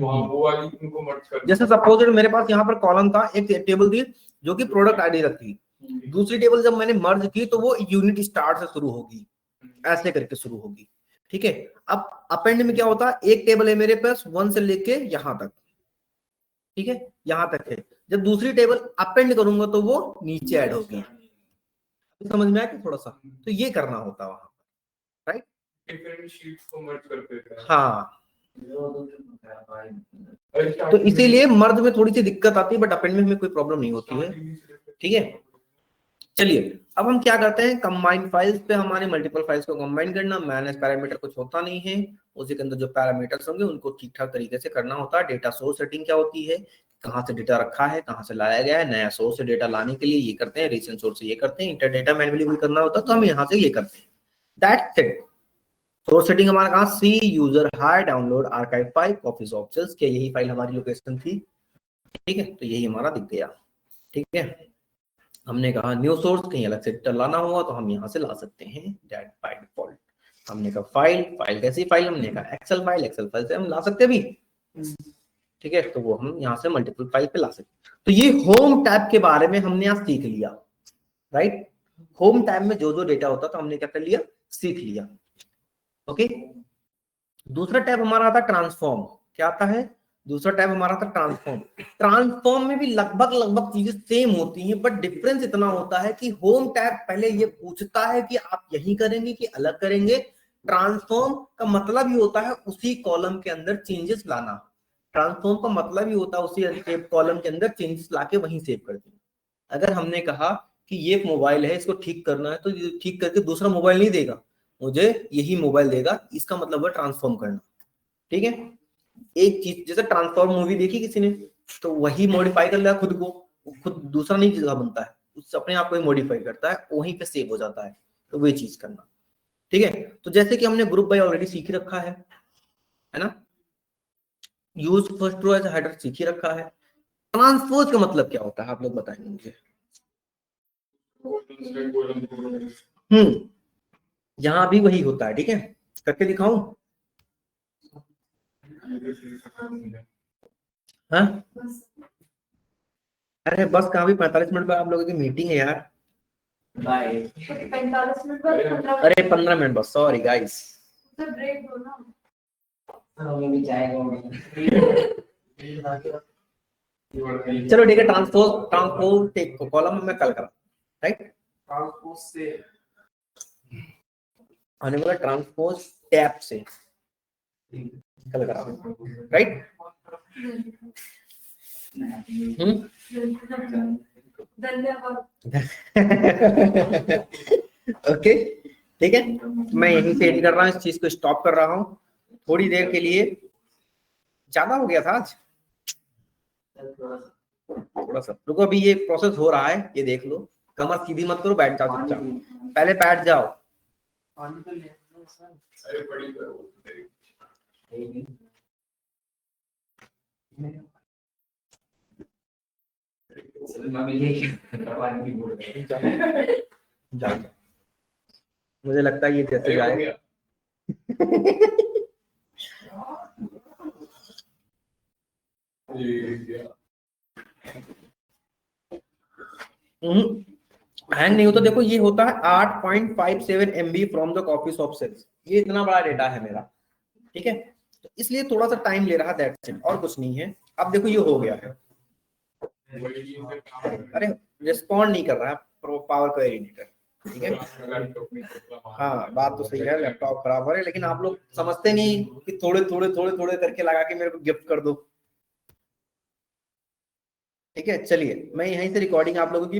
वहां वो वाली उनको मर्ज कर।
जैसे सपोज मेरे पास यहाँ पर कॉलम था, एक टेबल थी जो कि प्रोडक्ट आईडी रखती, दूसरी टेबल जब मैंने मर्ज की तो वो यूनिट स्टार्ट से शुरू होगी, ऐसे करके शुरू होगी, ठीक है। अब अपेंड में क्या होता है, एक टेबल है मेरे पास 1 से लेके यहां तक, ठीक है, यहां तक है, जब दूसरी टेबल अपेंड करूंगा तो वो नीचे ऐड होगी, समझ में आया कि थोड़ा सा, तो ये करना होता है वहां, राइट,
डिफरेंट शीट्स को मर्ज करते हैं।
हाँ, तो इसीलिए मर्ज में थोड़ी सी दिक्कत आती है, बट अपेंड में हमें कोई प्रॉब्लम नहीं होती है, ठीक है। चलिए अब हम क्या करते हैं, कंबाइन फाइल्स पे हमारे मल्टीपल फाइल्स को कंबाइन करना, मैनेज पैरामीटर कुछ होता नहीं है, उसी के अंदर जो पैरामीटर्स होंगे उनको ठीक ठाक तरीके से करना होता है। डेटा सोर्स सेटिंग क्या होती है, कहाँ से डेटा रखा है, कहाँ से लाया गया है, नया सोर्स से डेटा लाने के लिए ये करते हैं, रीसेंट सोर्स से ये करते हैं, इंटर डेटा मैन्युअली भी करना होता है तो हम यहाँ से ये करते हैं, दैट्स इट। सोर्स सेटिंग हमारा कहाँ, C user high download archive file copies of sales, क्या यही फाइल हमारी लोकेशन थी, ठीक है, तो यही हमारा दिख गया, ठीक है। हमने कहा न्यू सोर्स कहीं अलग से लाना हुआ तो हम यहाँ से ला सकते हैं, दैट बाय डिफॉल्ट। हमने कहा फाइल कैसी फाइल, हमने कहा एक्सेल फाइल से हम ला सकते भी, ठीक है, तो वो हम यहाँ से मल्टीपल फाइल पे ला सकते। तो ये होम टैब के बारे में हमने यहाँ सीख लिया, राइट। होम टैब में जो जो डेटा होता था हमने क्या कर लिया, सीख लिया, ओके। दूसरा टैब हमारा आता ट्रांसफॉर्म, क्या आता है, दूसरा टैब हमारा था ट्रांसफॉर्म। ट्रांसफॉर्म में भी लगभग चीजें सेम होती हैं, बट डिफरेंस इतना होता है कि होम टैब पहले ये पूछता है कि आप यही करेंगे कि अलग करेंगे, ट्रांसफॉर्म का मतलब ही होता है उसी कॉलम के अंदर चेंजेस लाना, ट्रांसफॉर्म का मतलब ही होता है उसी कॉलम के अंदर चेंजेस लाके वहीं सेव कर देना। अगर हमने कहा कि ये मोबाइल है इसको ठीक करना है, तो ये ठीक करके दूसरा मोबाइल नहीं देगा, मुझे यही मोबाइल देगा, इसका मतलब है ट्रांसफॉर्म करना, ठीक है। एक चीज जैसे ट्रांसफॉर्म मूवी देखी किसी ने, तो वही मॉडिफाई कर लिया खुद को, खुद दूसरा नहीं चीज बनता है, उससे अपने आप को ही मॉडिफाई करता है, वहीं पे सेव हो जाता है, तो वही चीज करना, ठीक है। तो जैसे कि हमने ग्रुप बाय ऑलरेडी सीख रखा है ना, use first row as header सीख ही रखा है। ट्रांसपोज का मतलब क्या होता है आप लोग बताएंगे मुझे। यहाँ भी वही होता है, ठीक है, करके दिखाऊं, हाँ, अरे बस कहाँ भी 45 मिनट बाद आप लोगों की मीटिंग है यार,
बाय।
45 मिनट बाद
अरे 15 मिनट बस, सॉरी गाइस,
ब्रेक दो ना।
हमें भी जाएगा।
चलो ठीक है, ट्रांसपोज टेक को कॉलम में कल करा, राइट।
ट्रांसपोज से
आने वाला ट्रांसपोज टैब से कल करा, राइट। ओके ठीक है, मैं यहीं से एड कर रहा हूँ, इस चीज को स्टॉप कर रहा हूँ थोड़ी देर के लिए। ज्यादा हो गया था आज, थोड़ा सा रुको, अभी ये प्रोसेस हो रहा है, ये देख लो। कमर सीधी मत करो, बैठ जाओ चुपचाप, पहले बैठ जाओ।
अरे बड़ी करो
जाओ, मुझे लगता है ये जैसे जाए। हैंग नहीं होता, देखो ये होता है 8.57 MB from the copy shop sales, ये इतना बड़ा डेटा है मेरा, ठीक है, तो इसलिए थोड़ा सा टाइम ले रहा है, दैट्स इट, और कुछ नहीं है। अब देखो ये हो गया है, अरे रिस्पॉन्ड नहीं कर रहा है पावर क्वेरी एडिटर, ठीक है। हाँ बात तो सही है, लैपटॉप खराब है, लेकिन आप लोग समझते नहीं कि थोड़े थोड़े थोड़े थोड़े करके लगा के मेरे को गिफ्ट कर दो, ठीक है। चलिए मैं यहीं से रिकॉर्डिंग आप लोगों की